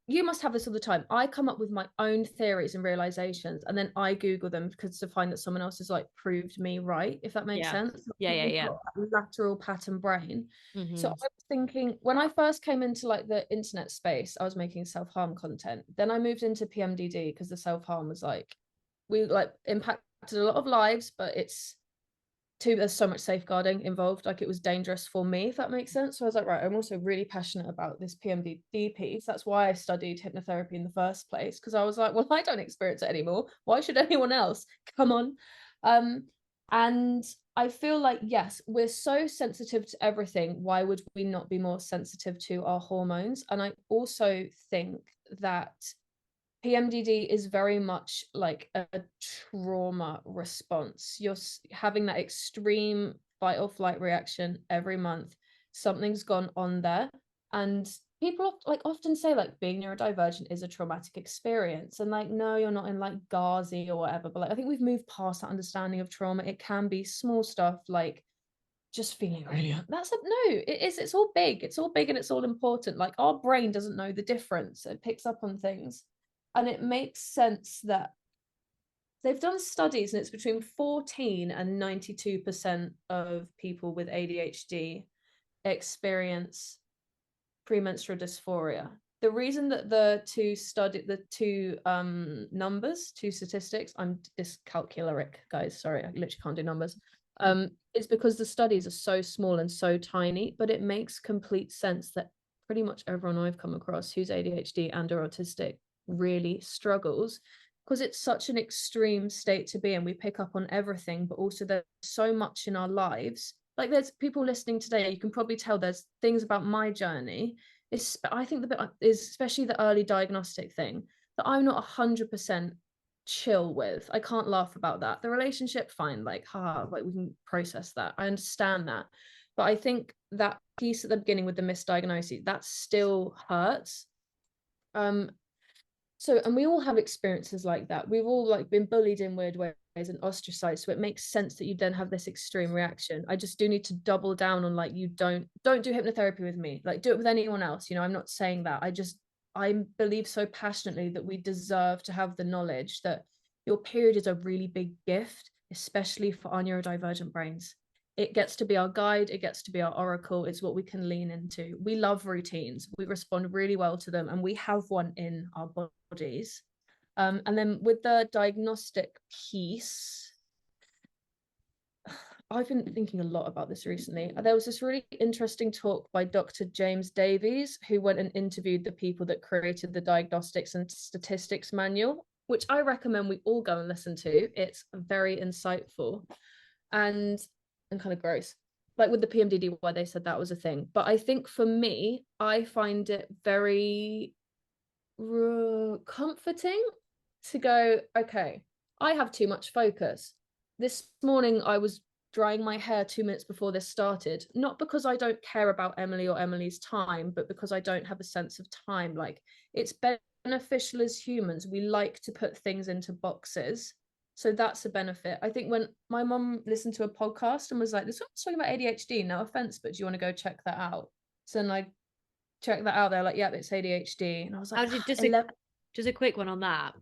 you must have this all the time. I come up with my own theories and realizations, and then I Google them because to find that someone else has like proved me right, if that makes Yeah. sense. Yeah. We've got that lateral pattern brain. So I Mm-hmm. was thinking when I first came into like the internet space, I was making self-harm content. Then I moved into PMDD because the self-harm was like we like impacted a lot of lives, but there's so much safeguarding involved, like it was dangerous for me, if that makes sense. So I was like, right, I'm also really passionate about this PMDD piece. That's why I studied hypnotherapy in the first place, because I was like, well, I don't experience it anymore, why should anyone else? Come on. And I feel like, yes, we're so sensitive to everything, why would we not be more sensitive to our hormones? And I also think that PMDD is very much like a trauma response. You're having that extreme fight or flight reaction every month. Something's gone on there. And people like often say like being neurodivergent is a traumatic experience. And like, no, you're not in like Ghazi or whatever. But like, I think we've moved past that understanding of trauma. It can be small stuff like just feeling really it's all big, and it's all important. Like our brain doesn't know the difference, it picks up on things, and it makes sense that they've done studies and it's between 14 and 92% of people with ADHD experience premenstrual dysphoria. The reason that the two statistics, I'm dyscalculic, guys, sorry, I literally can't do numbers, is because the studies are so small and so tiny, but it makes complete sense that pretty much everyone I've come across who's ADHD and or autistic really struggles. because it's such an extreme state to be in. We pick up on everything, but also there's so much in our lives. Like there's people listening today, you can probably tell there's things about my journey. I think the bit is especially the early diagnostic thing that I'm not 100% chill with. I can't laugh about that. The relationship, fine, like like we can process that. I understand that. But I think that piece at the beginning with the misdiagnosis, that still hurts. So, and we all have experiences like that. We've all like been bullied in weird ways and ostracized. So it makes sense that you then have this extreme reaction. I just do need to double down on like, you don't do hypnotherapy with me. Like do it with anyone else. You know, I'm not saying that. I believe so passionately that we deserve to have the knowledge that your period is a really big gift, especially for our neurodivergent brains. It gets to be our guide. It gets to be our oracle. It's what we can lean into. We love routines. We respond really well to them, and we have one in our bodies. And then with the diagnostic piece, I've been thinking a lot about this recently. There was this really interesting talk by Dr. James Davies, who went and interviewed the people that created the Diagnostics and Statistics Manual, which I recommend we all go and listen to. It's very insightful and kind of gross, like with the PMDD, why they said that was a thing. But I think for me, I find it very comforting to go, okay, I have too much focus. This morning I was drying my hair 2 minutes before this started, not because I don't care about Emily or Emily's time, but because I don't have a sense of time. Like, it's beneficial as humans, we like to put things into boxes. So that's a benefit. I think when my mum listened to a podcast and was like, this one's talking about ADHD, no offense, but do you want to go check that out? So then I checked that out. They're like, yeah, it's ADHD. And I was like, just a quick one on that.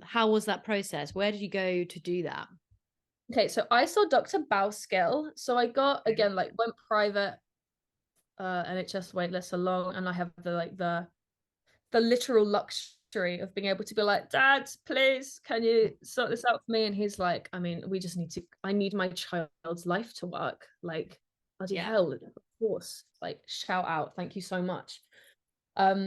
How was that process? Where did you go to do that? Okay, so I saw Dr. Bauskill. So I got, again, like went private, NHS waitlist along, and I have the literal luxury of being able to be like, Dad, please, can you sort this out for me? And he's like, I mean, I need my child's life to work. Like, bloody hell, of course. Like, shout out, thank you so much.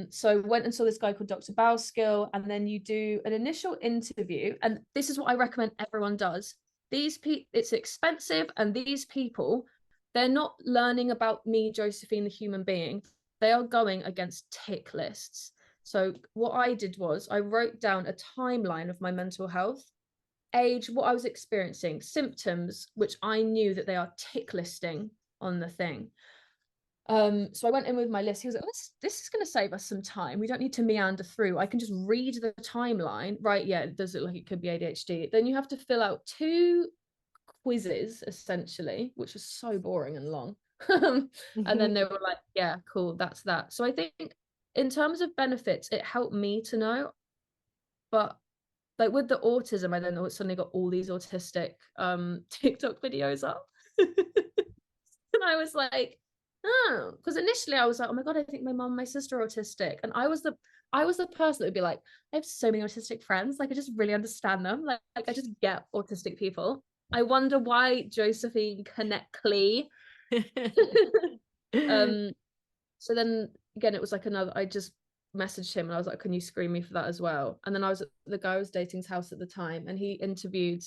So I went and saw this guy called Dr. Bauskill, and then you do an initial interview, and this is what I recommend everyone does. It's expensive, and these people, they're not learning about me, Josephine, the human being. They are going against tick lists. So what I did was I wrote down a timeline of my mental health, age, what I was experiencing, symptoms, which I knew that they are tick listing on the thing. So I went in with my list. He was like, this is going to save us some time. We don't need to meander through. I can just read the timeline. Right, yeah, it does look like it could be ADHD. Then you have to fill out 2 quizzes, essentially, which was so boring and long. And then they were like, yeah, cool, that's that. So I think in terms of benefits, it helped me to know. But like with the autism, I don't know, it suddenly got all these autistic TikTok videos up. And I was like, oh, because initially I was like, oh my God, I think my mom, my sister are autistic. And I was the person that would be like, I have so many autistic friends. Like, I just really understand them. Like I just get autistic people. I wonder why Josephine Connectly. So then again, it was like I just messaged him and I was like, can you screen me for that as well? And then I was at the guy I was dating's house at the time, and he interviewed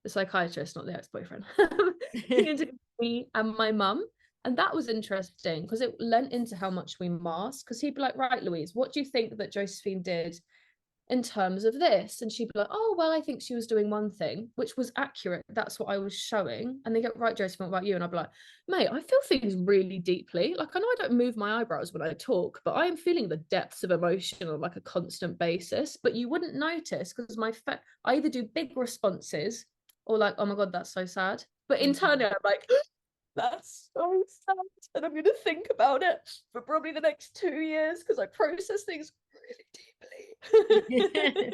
the psychiatrist, not the ex-boyfriend. He interviewed me and my mum. And that was interesting because it lent into how much we mask. Because he'd be like, right, Louise, what do you think that Josephine did in terms of this? And she'd be like, oh, well, I think she was doing one thing, which was accurate. That's what I was showing. And they get, right, Josephine, what about you? And I'd be like, mate, I feel things really deeply. Like, I know I don't move my eyebrows when I talk, but I am feeling the depths of emotion on like a constant basis. But you wouldn't notice because I either do big responses or like, oh my God, that's so sad. But internally, I'm like, that's so sad, and I'm going to think about it for probably the next 2 years because I process things really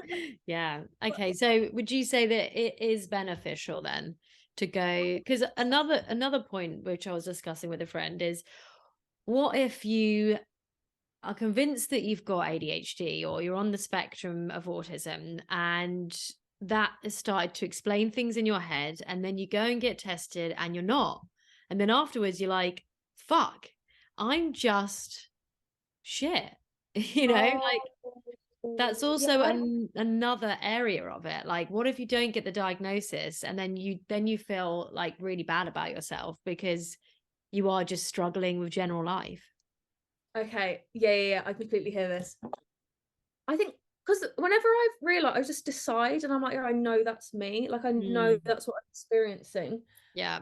deeply. Yeah. Okay. So would you say that it is beneficial then to go? Because another point which I was discussing with a friend is, what if you are convinced that you've got ADHD or you're on the spectrum of autism, and that has started to explain things in your head, and then you go and get tested and you're not? And then afterwards you're like, fuck, I'm just shit. You know, like That's Yeah, also another area of it. Like, what if you don't get the diagnosis and then you feel like really bad about yourself because you are just struggling with general life? okay. Yeah. I completely hear this. I think because whenever I've realized, I just decide and I'm like, yeah, I know that's me. Like, I know Mm, that's what I'm experiencing. yeah.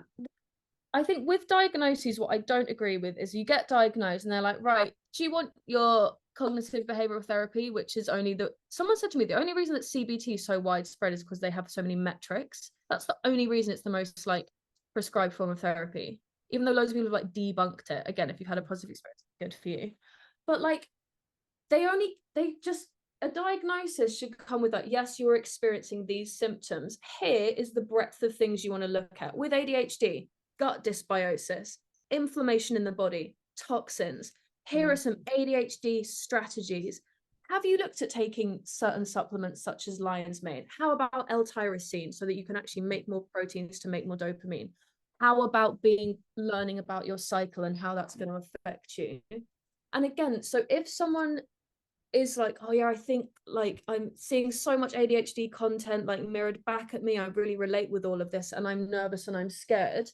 I think with diagnoses, what I don't agree with is you get diagnosed and they're like, right, do you want your cognitive behavioral therapy, which is only someone said to me, the only reason that CBT is so widespread is because they have so many metrics. That's the only reason it's the most like prescribed form of therapy, even though loads of people have like debunked it. Again, if you've had a positive experience, good for you. But like, they just, a diagnosis should come with like, yes, you're experiencing these symptoms. Here is the breadth of things you want to look at. With ADHD, gut dysbiosis, inflammation in the body, toxins. Here are some ADHD strategies. Have you looked at taking certain supplements such as lion's mane? How about L-tyrosine so that you can actually make more proteins to make more dopamine? How about learning about your cycle and how that's going to affect you? And again, so if someone is like, oh yeah, I think like I'm seeing so much ADHD content like mirrored back at me, I really relate with all of this and I'm nervous and I'm scared,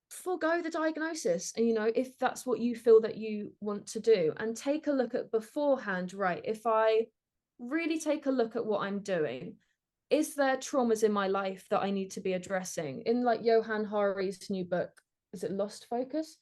forego the diagnosis. And if that's what you feel that you want to do, and take a look at beforehand, right, if I really take a look at what I'm doing, is there traumas in my life that I need to be addressing? In like Johan Hari's new book, is it Lost Focus?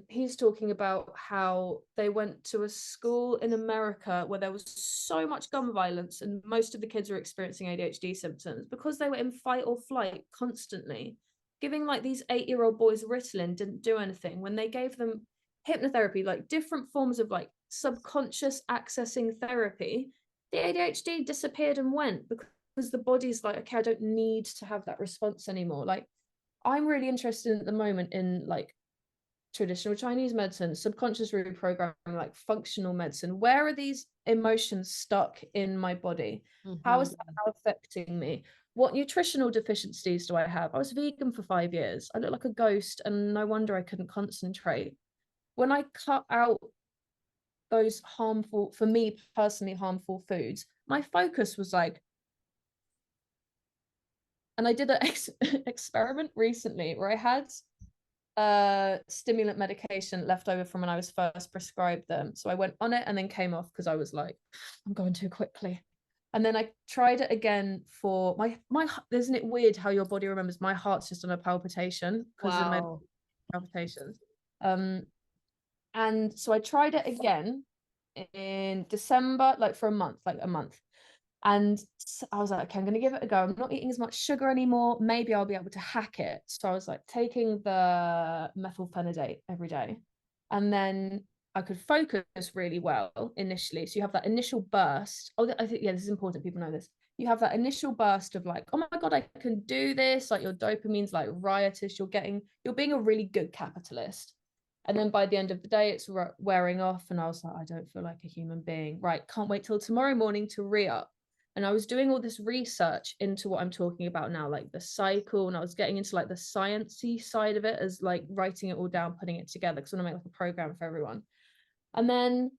He's talking about how they went to a school in America where there was so much gun violence and most of the kids were experiencing ADHD symptoms because they were in fight or flight constantly. Giving like these 8-year-old boys Ritalin didn't do anything. When they gave them hypnotherapy, like different forms of like subconscious accessing therapy, the ADHD disappeared and went because the body's like, okay, I don't need to have that response anymore. Like, I'm really interested at the moment in like traditional Chinese medicine, subconscious reprogramming, like functional medicine. Where are these emotions stuck in my body? How is that affecting me? What nutritional deficiencies do I have? I was vegan for 5 years. I look like a ghost, and no wonder I couldn't concentrate. When I cut out those harmful, for me personally, harmful foods, my focus was like, and I did an experiment recently where I had stimulant medication left over from when I was first prescribed them. So I went on it and then came off because I was like, I'm going too quickly. And then I tried it again for my isn't it weird how your body remembers? My heart's just on a palpitation because of my Wow. palpitations. And so I tried it again in December, like for a month, like a month. And I was like, okay, I'm going to give it a go. I'm not eating as much sugar anymore. Maybe I'll be able to hack it. So I was like taking the methylphenidate every day. And then I could focus really well initially. So you have that initial burst. Oh, I think, yeah, this is important. People know this. You have that initial burst of like, oh my God, I can do this. Like your dopamine's like riotous. You're being a really good capitalist. And then by the end of the day, it's wearing off. And I was like, I don't feel like a human being. Right. Can't wait till tomorrow morning to re-up. And I was doing all this research into what I'm talking about now, like the cycle, and I was getting into like the sciencey side of it, as like writing it all down, putting it together, because I want to make like a program for everyone. And then,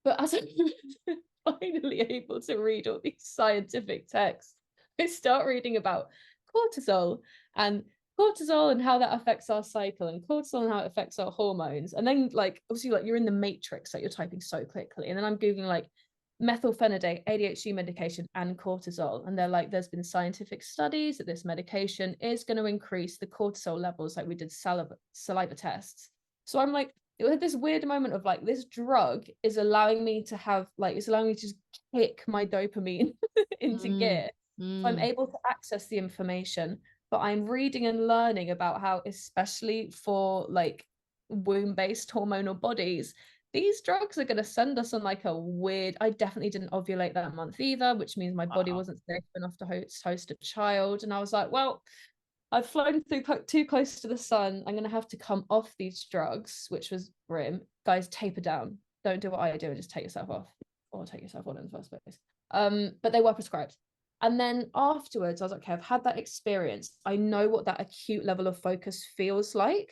but as I'm finally able to read all these scientific texts, I start reading about cortisol and how that affects our cycle, and cortisol and how it affects our hormones. And then like obviously like you're in the matrix, like you're typing so quickly. And then I'm googling like methylphenidate, ADHD medication, and cortisol. And they're like, there's been scientific studies that this medication is going to increase the cortisol levels. Like we did saliva tests. So I'm like, it had this weird moment of like, this drug is allowing me to have like, it's allowing me to just kick my dopamine into gear. So I'm able to access the information, but I'm reading and learning about how, especially for like womb-based hormonal bodies, these drugs are going to send us on like a weird, I definitely didn't ovulate that month either, which means my body wasn't safe enough to host a child. And I was like, well, I've flown too close to the sun. I'm going to have to come off these drugs, which was grim. Guys, taper down. Don't do what I do and just take yourself off, or take yourself on in the first place. But they were prescribed. And then afterwards, I was like, okay, I've had that experience. I know what that acute level of focus feels like.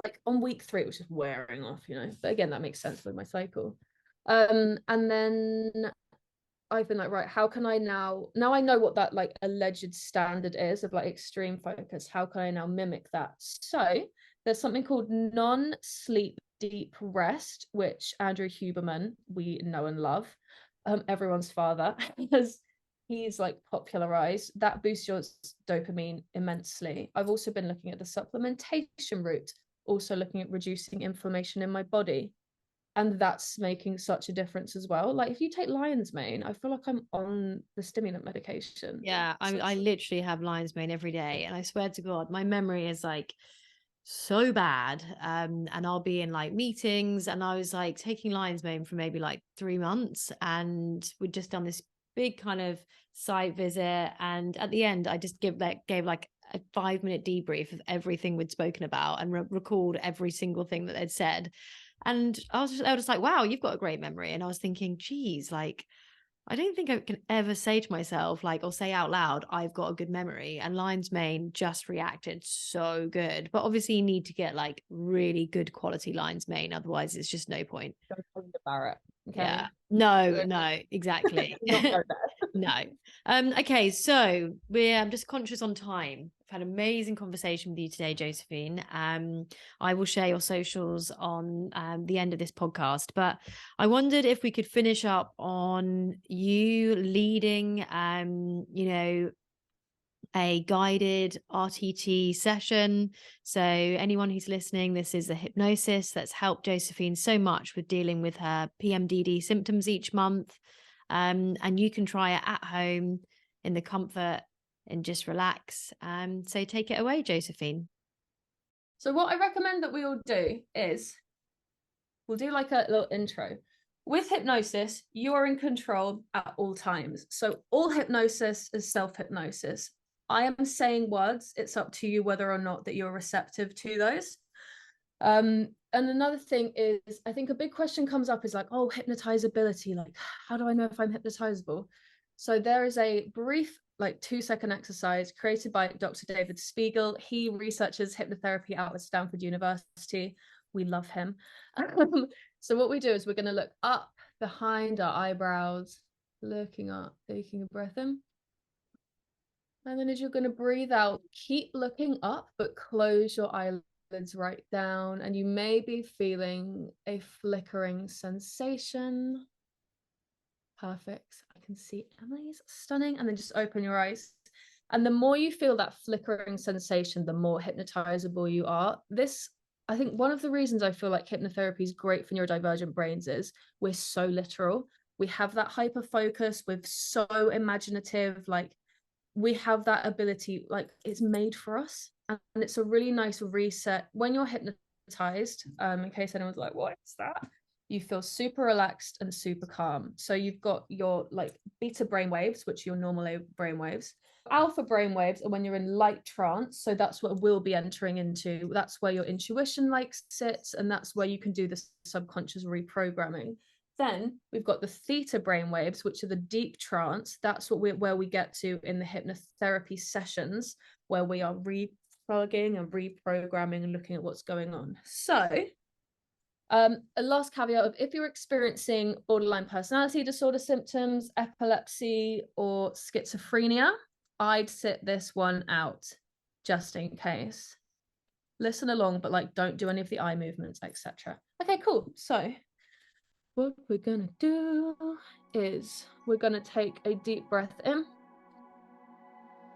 Like on week 3, it was just wearing off, But again, that makes sense with my cycle. And then I've been like, right, how can I now I know what that like alleged standard is of like extreme focus, how can I now mimic that? So there's something called non-sleep deep rest, which Andrew Huberman, we know and love, everyone's father, has he's like popularized. That boosts your dopamine immensely. I've also been looking at the supplementation route, also looking at reducing inflammation in my body, and that's making such a difference as well. Like if you take lion's mane, I feel like I'm on the stimulant medication. Yeah, I literally have lion's mane every day, and I swear to God, my memory is like so bad. And I'll be in like meetings, and I was like taking lion's mane for maybe like 3 months, and we'd just done this big kind of site visit, and at the end, I just gave like a 5-minute debrief of everything we'd spoken about and recalled every single thing that they'd said. And I was just like, wow, you've got a great memory. And I was thinking, geez, like, I don't think I can ever say to myself, like, or say out loud, I've got a good memory. And lion's mane just reacted so good. But obviously, you need to get like really good quality lion's mane. Otherwise, it's just no point. Don't call me the Barrett. Okay. Yeah. No, exactly. Not go there. No. Okay, so I'm just conscious on time. I've had an amazing conversation with you today, Josephine. I will share your socials on the end of this podcast, but I wondered if we could finish up on you leading a guided RTT session. So anyone who's listening, this is a hypnosis that's helped Josephine so much with dealing with her PMDD symptoms each month. And you can try it at home in the comfort and just relax. So take it away, Josephine. So what I recommend that we all do is we'll do like a little intro. With hypnosis, you are in control at all times. So all hypnosis is self-hypnosis. I am saying words. It's up to you whether or not that you're receptive to those. And another thing is, I think a big question comes up is like, oh, hypnotizability. Like, how do I know if I'm hypnotizable? So there is a brief, like 2-second exercise created by Dr. David Spiegel. He researches hypnotherapy out at Stanford University. We love him. So what we do is we're going to look up behind our eyebrows, looking up, taking a breath in. And then as you're going to breathe out, keep looking up, but close your eyelids right down. And you may be feeling a flickering sensation. Perfect. I can see Emily's stunning. And then just open your eyes. And the more you feel that flickering sensation, the more hypnotizable you are. I think one of the reasons I feel like hypnotherapy is great for neurodivergent brains is we're so literal. We have that hyper focus. We're so imaginative. Like, we have that ability, like it's made for us, and it's a really nice reset when you're hypnotized. In case anyone's like, what is that? You feel super relaxed and super calm. So you've got your like beta brain waves, which are your normal brain waves. Alpha brain waves are when you're in light trance. So that's what we'll be entering into. That's where your intuition like sits, and that's where you can do the subconscious reprogramming. Then we've got the theta brain waves, which are the deep trance. That's where we get to in the hypnotherapy sessions, where we are replugging and reprogramming and looking at what's going on. So a last caveat of if you're experiencing borderline personality disorder symptoms, epilepsy, or schizophrenia, I'd sit this one out just in case. Listen along, but like don't do any of the eye movements, etc. Okay, cool. So what we're gonna do is we're gonna take a deep breath in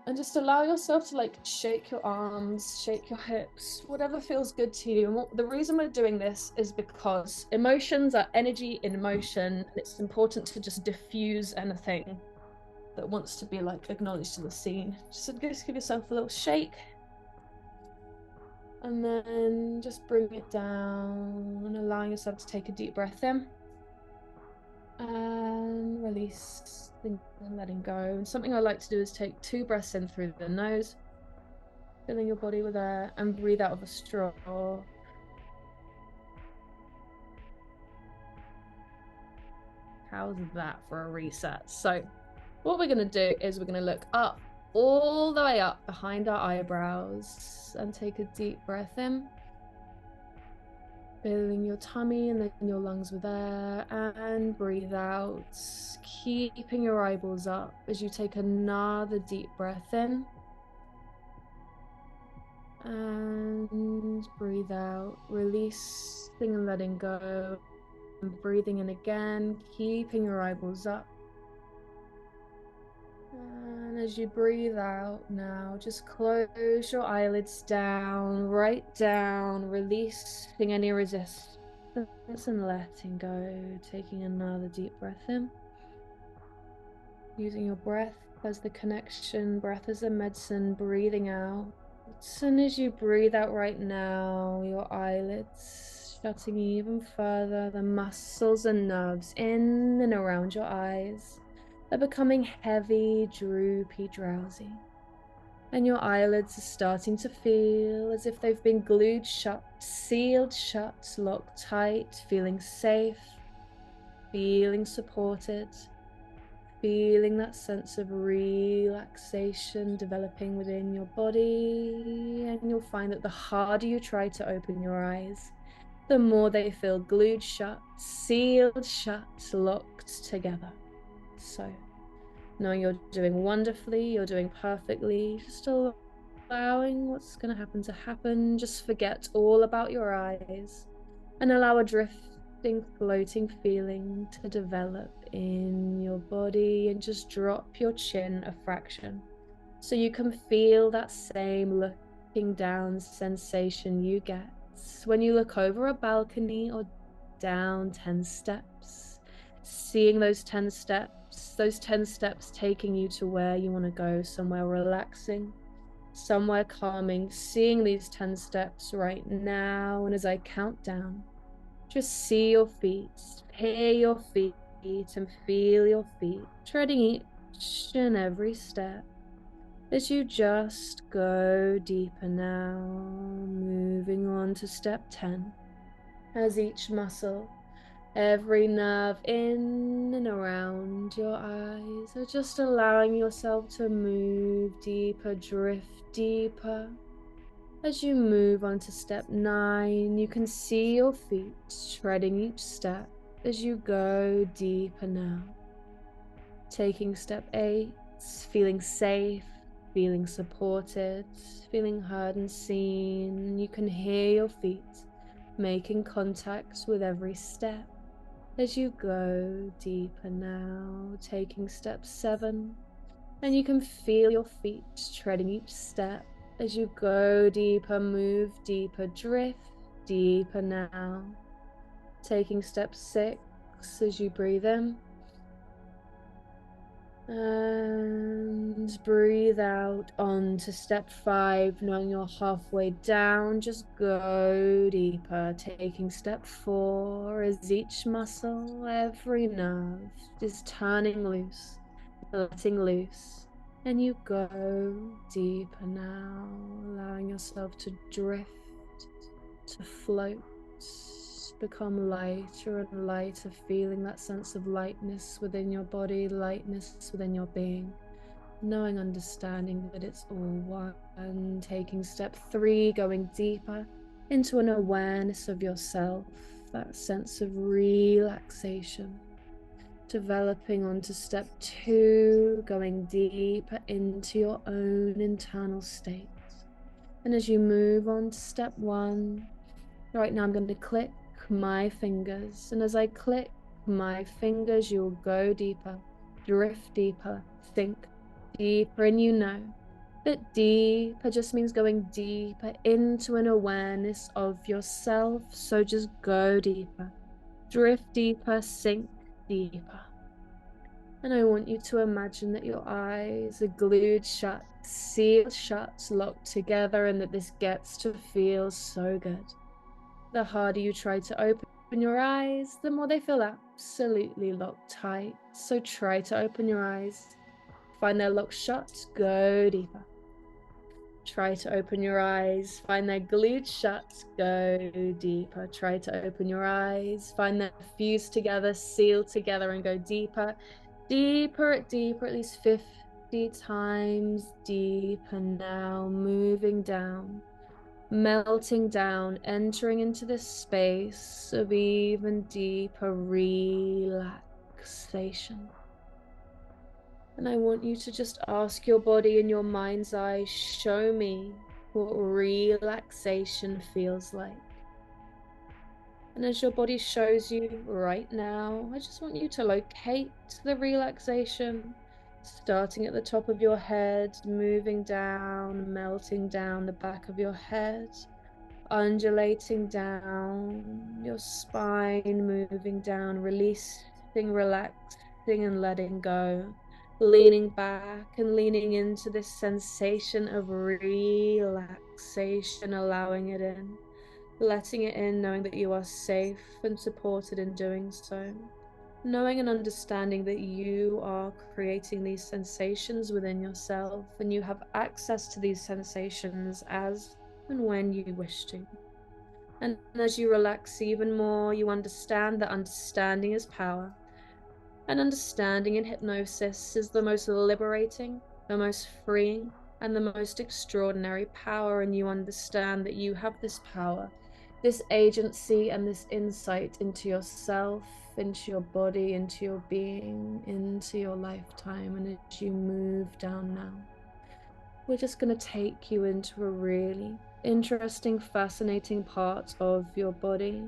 and just allow yourself to like shake your arms, shake your hips, whatever feels good to you. And the reason we're doing this is because emotions are energy in motion, and it's important to just diffuse anything that wants to be like acknowledged in the scene. Just give yourself a little shake, and then just bring it down and allowing yourself to take a deep breath in and release and letting go. And something I like to do is take 2 breaths in through the nose, filling your body with air, and breathe out of a straw. How's that for a reset? So what we're going to do is we're going to look up, all the way up behind our eyebrows, and take a deep breath in Filling your tummy and then your lungs with air, and breathe out, keeping your eyeballs up as you take another deep breath in. And breathe out, releasing and letting go. And breathing in again, keeping your eyeballs up. And as you breathe out now, just close your eyelids down, right down, releasing any resistance and letting go. Taking another deep breath in. Using your breath as the connection, breath as a medicine, breathing out. And as you breathe out right now, your eyelids shutting even further, the muscles and nerves in and around your eyes are becoming heavy, droopy, drowsy. And your eyelids are starting to feel as if they've been glued shut, sealed shut, locked tight, feeling safe, feeling supported, feeling that sense of relaxation developing within your body. And you'll find that the harder you try to open your eyes, the more they feel glued shut, sealed shut, locked together. So, knowing you're doing wonderfully, you're doing perfectly, just allowing what's going to happen. Just forget all about your eyes and allow a drifting, floating feeling to develop in your body, and just drop your chin a fraction so you can feel that same looking down sensation you get when you look over a balcony or down 10 steps, seeing those 10 steps taking you to where you want to go, somewhere relaxing, somewhere calming, seeing these 10 steps right now. And as I count down, just see your feet, hear your feet, and feel your feet treading each and every step as you just go deeper now, moving on to step 10, as each muscle, every nerve in and around your eyes are just allowing yourself to move deeper, drift deeper. As you move on to step 9, you can see your feet treading each step as you go deeper now. Taking step 8, feeling safe, feeling supported, feeling heard and seen. You can hear your feet making contact with every step as you go deeper now. Taking step 7, and you can feel your feet treading each step as you go deeper, move deeper, drift deeper now. Taking step 6 as you breathe in and breathe out onto step 5, knowing you're halfway down. Just go deeper. Taking step 4 as each muscle, every nerve is turning loose, letting loose. And you go deeper now, allowing yourself to drift, to float, become lighter and lighter, feeling that sense of lightness within your body, lightness within your being, knowing, understanding that it's all one. Taking step 3, going deeper into an awareness of yourself, that sense of relaxation. Developing onto step 2, going deeper into your own internal state. And as you move on to step 1, right now I'm going to click my fingers. And as I click my fingers, you'll go deeper, drift deeper, think deeper. And you know that deeper just means going deeper into an awareness of yourself. So just go deeper, drift deeper, sink deeper. And I want you to imagine that your eyes are glued shut, sealed shut, locked together, and that this gets to feel so good. The harder you try to open your eyes, the more they feel absolutely locked tight. So try to open your eyes, find they're locked shut, go deeper. Try to open your eyes, find they're glued shut, go deeper. Try to open your eyes, find they're fused together, sealed together, and go deeper, deeper, deeper, at least 50 times deeper now, moving down, melting down, entering into this space of even deeper relaxation. And I want you to just ask your body in your mind's eye, show me what relaxation feels like. And as your body shows you right now, I just want you to locate the relaxation, starting at the top of your head, moving down, melting down the back of your head, undulating down your spine, moving down, releasing, relaxing, and letting go, leaning back and leaning into this sensation of relaxation, allowing it in. Letting it in, knowing that you are safe and supported in doing so. Knowing and understanding that you are creating these sensations within yourself and you have access to these sensations as and when you wish to. And as you relax even more, you understand that understanding is power. And understanding in hypnosis is the most liberating, the most freeing, and the most extraordinary power. And you understand that you have this power, this agency, and this insight into yourself, into your body, into your being, into your lifetime. And as you move down now, we're just going to take you into a really interesting, fascinating part of your body.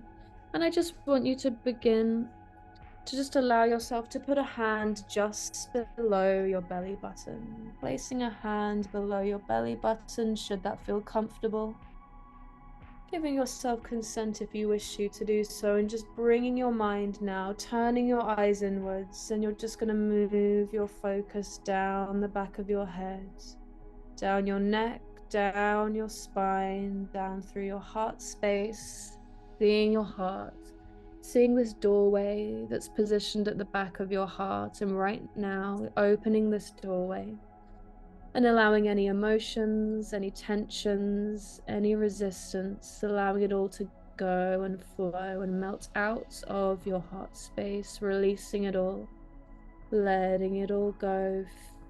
And I just want you to begin to just allow yourself to put a hand just below your belly button. Placing a hand below your belly button, should that feel comfortable. Giving yourself consent if you wish to do so, and just bringing your mind now, turning your eyes inwards, and you're just going to move your focus down the back of your head, down your neck, down your spine, down through your heart space, seeing your heart, seeing this doorway that's positioned at the back of your heart, and right now opening this doorway and allowing any emotions, any tensions, any resistance, allowing it all to go and flow and melt out of your heart space, releasing it all, letting it all go,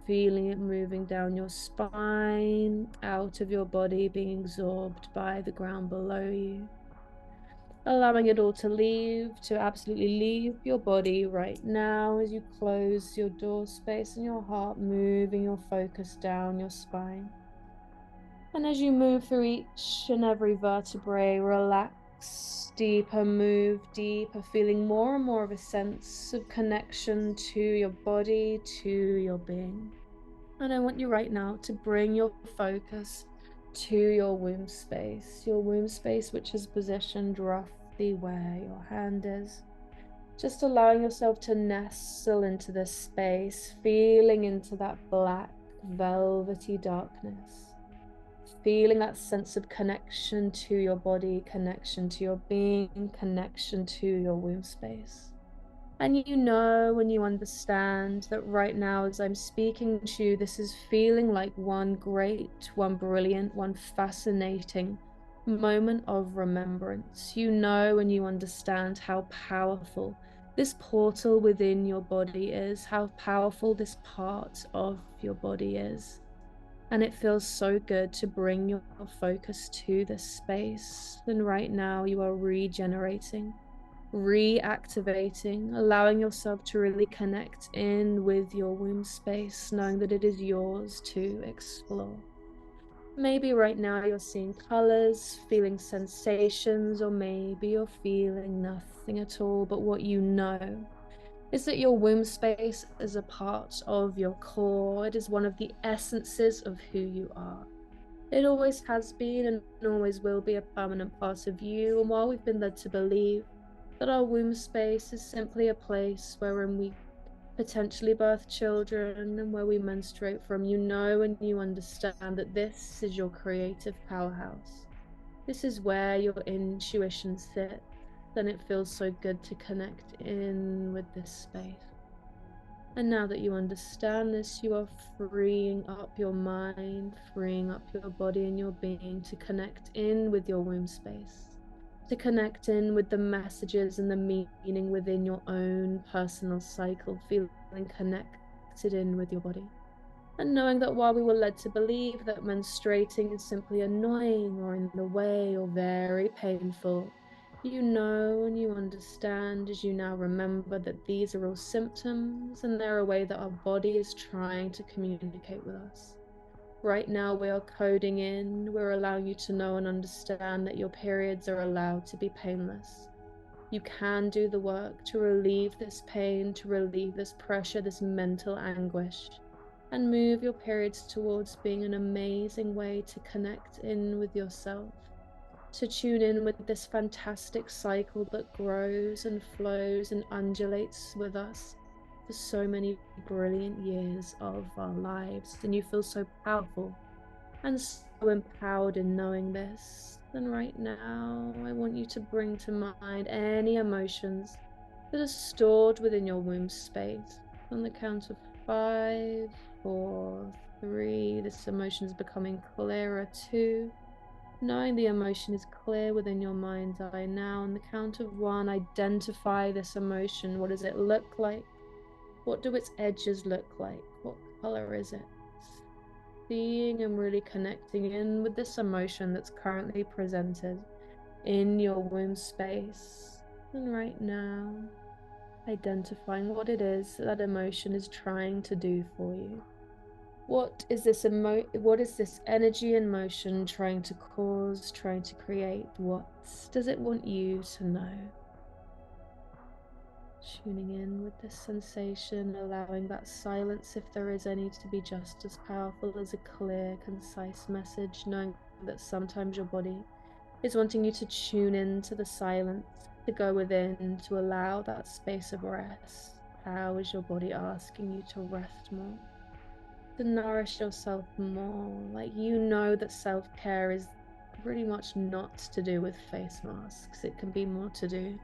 feeling it moving down your spine, out of your body, being absorbed by the ground below you. Allowing it all to leave, to absolutely leave your body right now as you close your door space and your heart, moving your focus down your spine. And as you move through each and every vertebrae, relax deeper, move deeper, feeling more and more of a sense of connection to your body, to your being. And I want you right now to bring your focus to your womb space, which is positioned roughly where your hand is. Just allowing yourself to nestle into this space, feeling into that black, velvety darkness, feeling that sense of connection to your body, connection to your being, connection to your womb space. And you know and you understand that right now, as I'm speaking to you, this is feeling like one great, one brilliant, one fascinating moment of remembrance. You know and you understand how powerful this portal within your body is, how powerful this part of your body is. And it feels so good to bring your focus to this space. And right now you are regenerating, reactivating, allowing yourself to really connect in with your womb space, knowing that it is yours to explore. Maybe right now you're seeing colors, feeling sensations, or maybe you're feeling nothing at all, but what you know is that your womb space is a part of your core. It is one of the essences of who you are. It always has been and always will be a permanent part of you. And while we've been led to believe that our womb space is simply a place wherein we potentially birth children and where we menstruate from, you know and you understand that this is your creative powerhouse. This is where your intuition sits, and it feels so good to connect in with this space. And now that you understand this, you are freeing up your mind, freeing up your body and your being to connect in with your womb space, to connect in with the messages and the meaning within your own personal cycle, feeling connected in with your body. And knowing that while we were led to believe that menstruating is simply annoying or in the way or very painful, you know and you understand as you now remember that these are all symptoms and they're a way that our body is trying to communicate with us. Right now, we are coding in, we're allowing you to know and understand that your periods are allowed to be painless. You can do the work to relieve this pain, to relieve this pressure, this mental anguish, and move your periods towards being an amazing way to connect in with yourself, to tune in with this fantastic cycle that grows and flows and undulates with us for so many brilliant years of our lives. And you feel so powerful and so empowered in knowing this. Then right now, I want you to bring to mind any emotions that are stored within your womb space. On the count of 5, 4, 3, this emotion is becoming clearer. 2, knowing the emotion is clear within your mind's eye now. On the count of 1, identify this emotion. What does it look like? What do its edges look like? What color is it? Seeing and really connecting in with this emotion that's currently presented in your womb space. And right now, identifying what it is that emotion is trying to do for you. What is this energy and motion trying to cause, trying to create? What does it want you to know? Tuning in with this sensation, allowing that silence, if there is any, to be just as powerful as a clear, concise message, knowing that sometimes your body is wanting you to tune into the silence, to go within, to allow that space of rest. How is your body asking you to rest more? To nourish yourself more? Like, you know that self-care is pretty much not to do with face masks. It can be more to do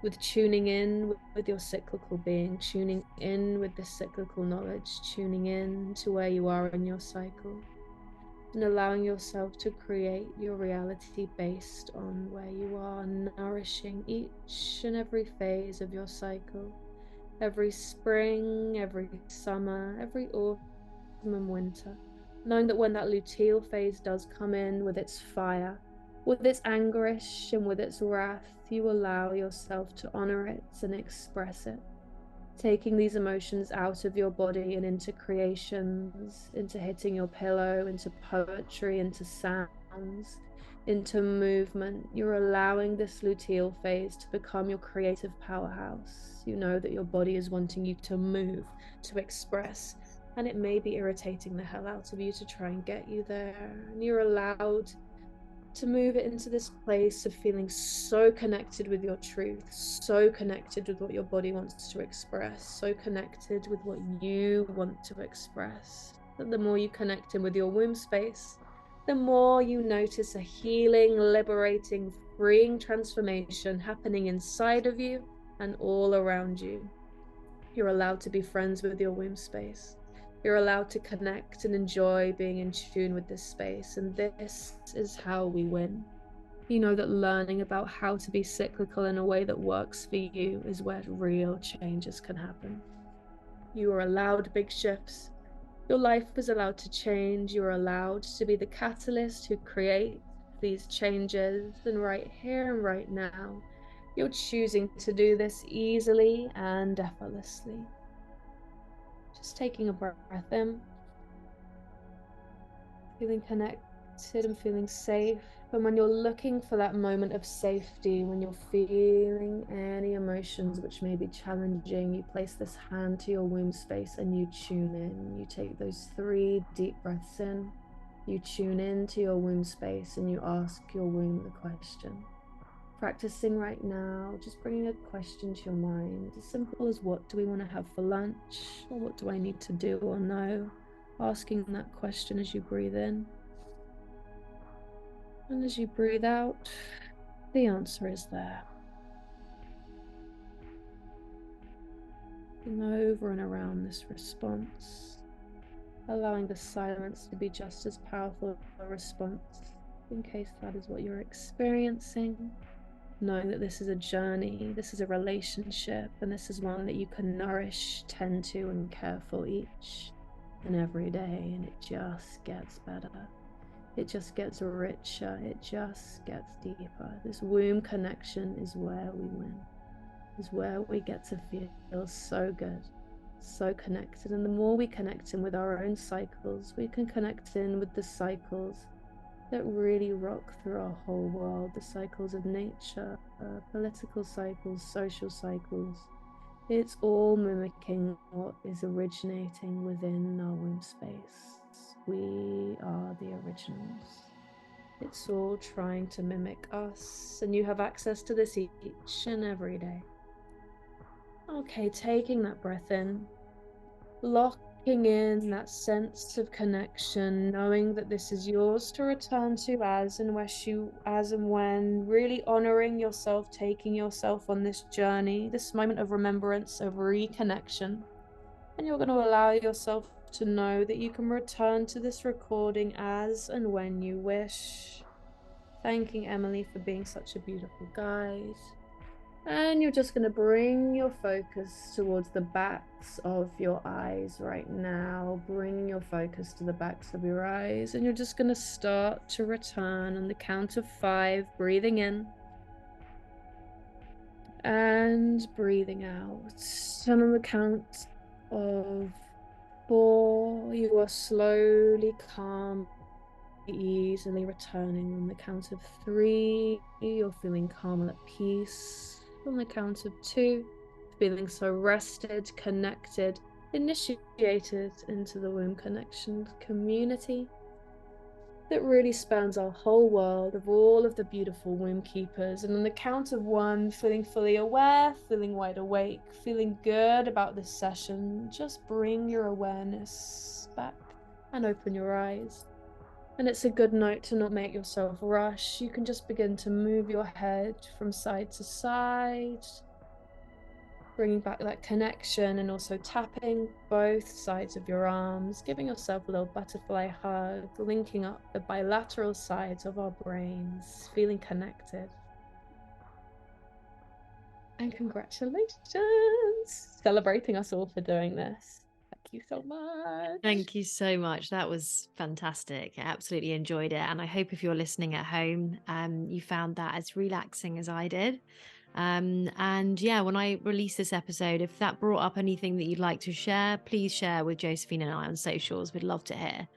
with tuning in with your cyclical being, tuning in with this cyclical knowledge, tuning in to where you are in your cycle, and allowing yourself to create your reality based on where you are, nourishing each and every phase of your cycle, every spring, every summer, every autumn and winter, knowing that when that luteal phase does come in with its fire, with its anguish and with its wrath, you allow yourself to honor it and express it, taking these emotions out of your body and into creations, into hitting your pillow, into poetry, into sounds, into movement. You're allowing this luteal phase to become your creative powerhouse. You know that your body is wanting you to move, to express, and it may be irritating the hell out of you to try and get you there. And you're allowed to move it into this place of feeling so connected with your truth, so connected with what your body wants to express, so connected with what you want to express. That the more you connect in with your womb space, the more you notice a healing, liberating, freeing transformation happening inside of you and all around you. You're allowed to be friends with your womb space. You're allowed to connect and enjoy being in tune with this space. And this is how we win. You know that learning about how to be cyclical in a way that works for you is where real changes can happen. You are allowed big shifts. Your life is allowed to change. You're allowed to be the catalyst who creates these changes. And right here and right now, you're choosing to do this easily and effortlessly. Just taking a breath in, feeling connected and feeling safe. And when you're looking for that moment of safety, when you're feeling any emotions which may be challenging, you place this hand to your womb space and you tune in. You take those 3 deep breaths in, you tune in to your womb space, and you ask your womb the question. Practicing right now, just bringing a question to your mind, as simple as what do we want to have for lunch, or what do I need to do or know? Asking that question as you breathe in. And as you breathe out, the answer is there. Going over and around this response, allowing the silence to be just as powerful a response, in case that is what you're experiencing. Knowing that this is a journey, this is a relationship, and this is one that you can nourish, tend to, and care for each and every day, and it just gets better. It just gets richer. It just gets deeper. This womb connection is where we win, is where we get to feel so good, so connected. And the more we connect in with our own cycles, we can connect in with the cycles that really rock through our whole world, the cycles of nature, political cycles, social cycles. It's all mimicking what is originating within our womb space. We are the originals. It's all trying to mimic us, and you have access to this each and every day. Okay, taking that breath in, locking in that sense of connection, knowing that this is yours to return to as and when, really honoring yourself, taking yourself on this journey, this moment of remembrance, of reconnection. And you're going to allow yourself to know that you can return to this recording as and when you wish. Thanking Emily for being such a beautiful guide. And you're just going to bring your focus towards the backs of your eyes right now. Bring your focus to the backs of your eyes. And you're just going to start to return on the count of 5, breathing in and breathing out. And on the count of 4, you are slowly, calm, easily returning. On the count of 3, you're feeling calm and at peace. On the count of 2, feeling so rested, connected, initiated into the womb connection community that really spans our whole world of all of the beautiful womb keepers. And on the count of 1, feeling fully aware, feeling wide awake, feeling good about this session, just bring your awareness back and open your eyes. And it's a good note to not make yourself rush. You can just begin to move your head from side to side, bringing back that connection, and also tapping both sides of your arms, giving yourself a little butterfly hug, linking up the bilateral sides of our brains, feeling connected. And congratulations! Celebrating us all for doing this. Thank you so much. Thank you so much. That was fantastic. I absolutely enjoyed it. And I hope if you're listening at home, you found that as relaxing as I did. And yeah, when I release this episode, if that brought up anything that you'd like to share, please share with Josephine and I on socials. We'd love to hear.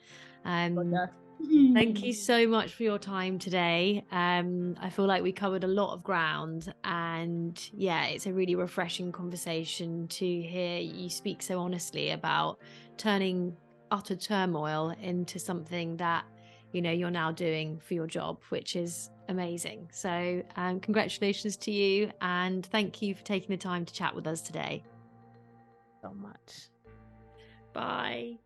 Thank you so much for your time today. I feel like we covered a lot of ground, and yeah, it's a really refreshing conversation to hear you speak so honestly about turning utter turmoil into something that, you know, you're now doing for your job, which is amazing. So congratulations to you, and thank you for taking the time to chat with us today. So much. Bye.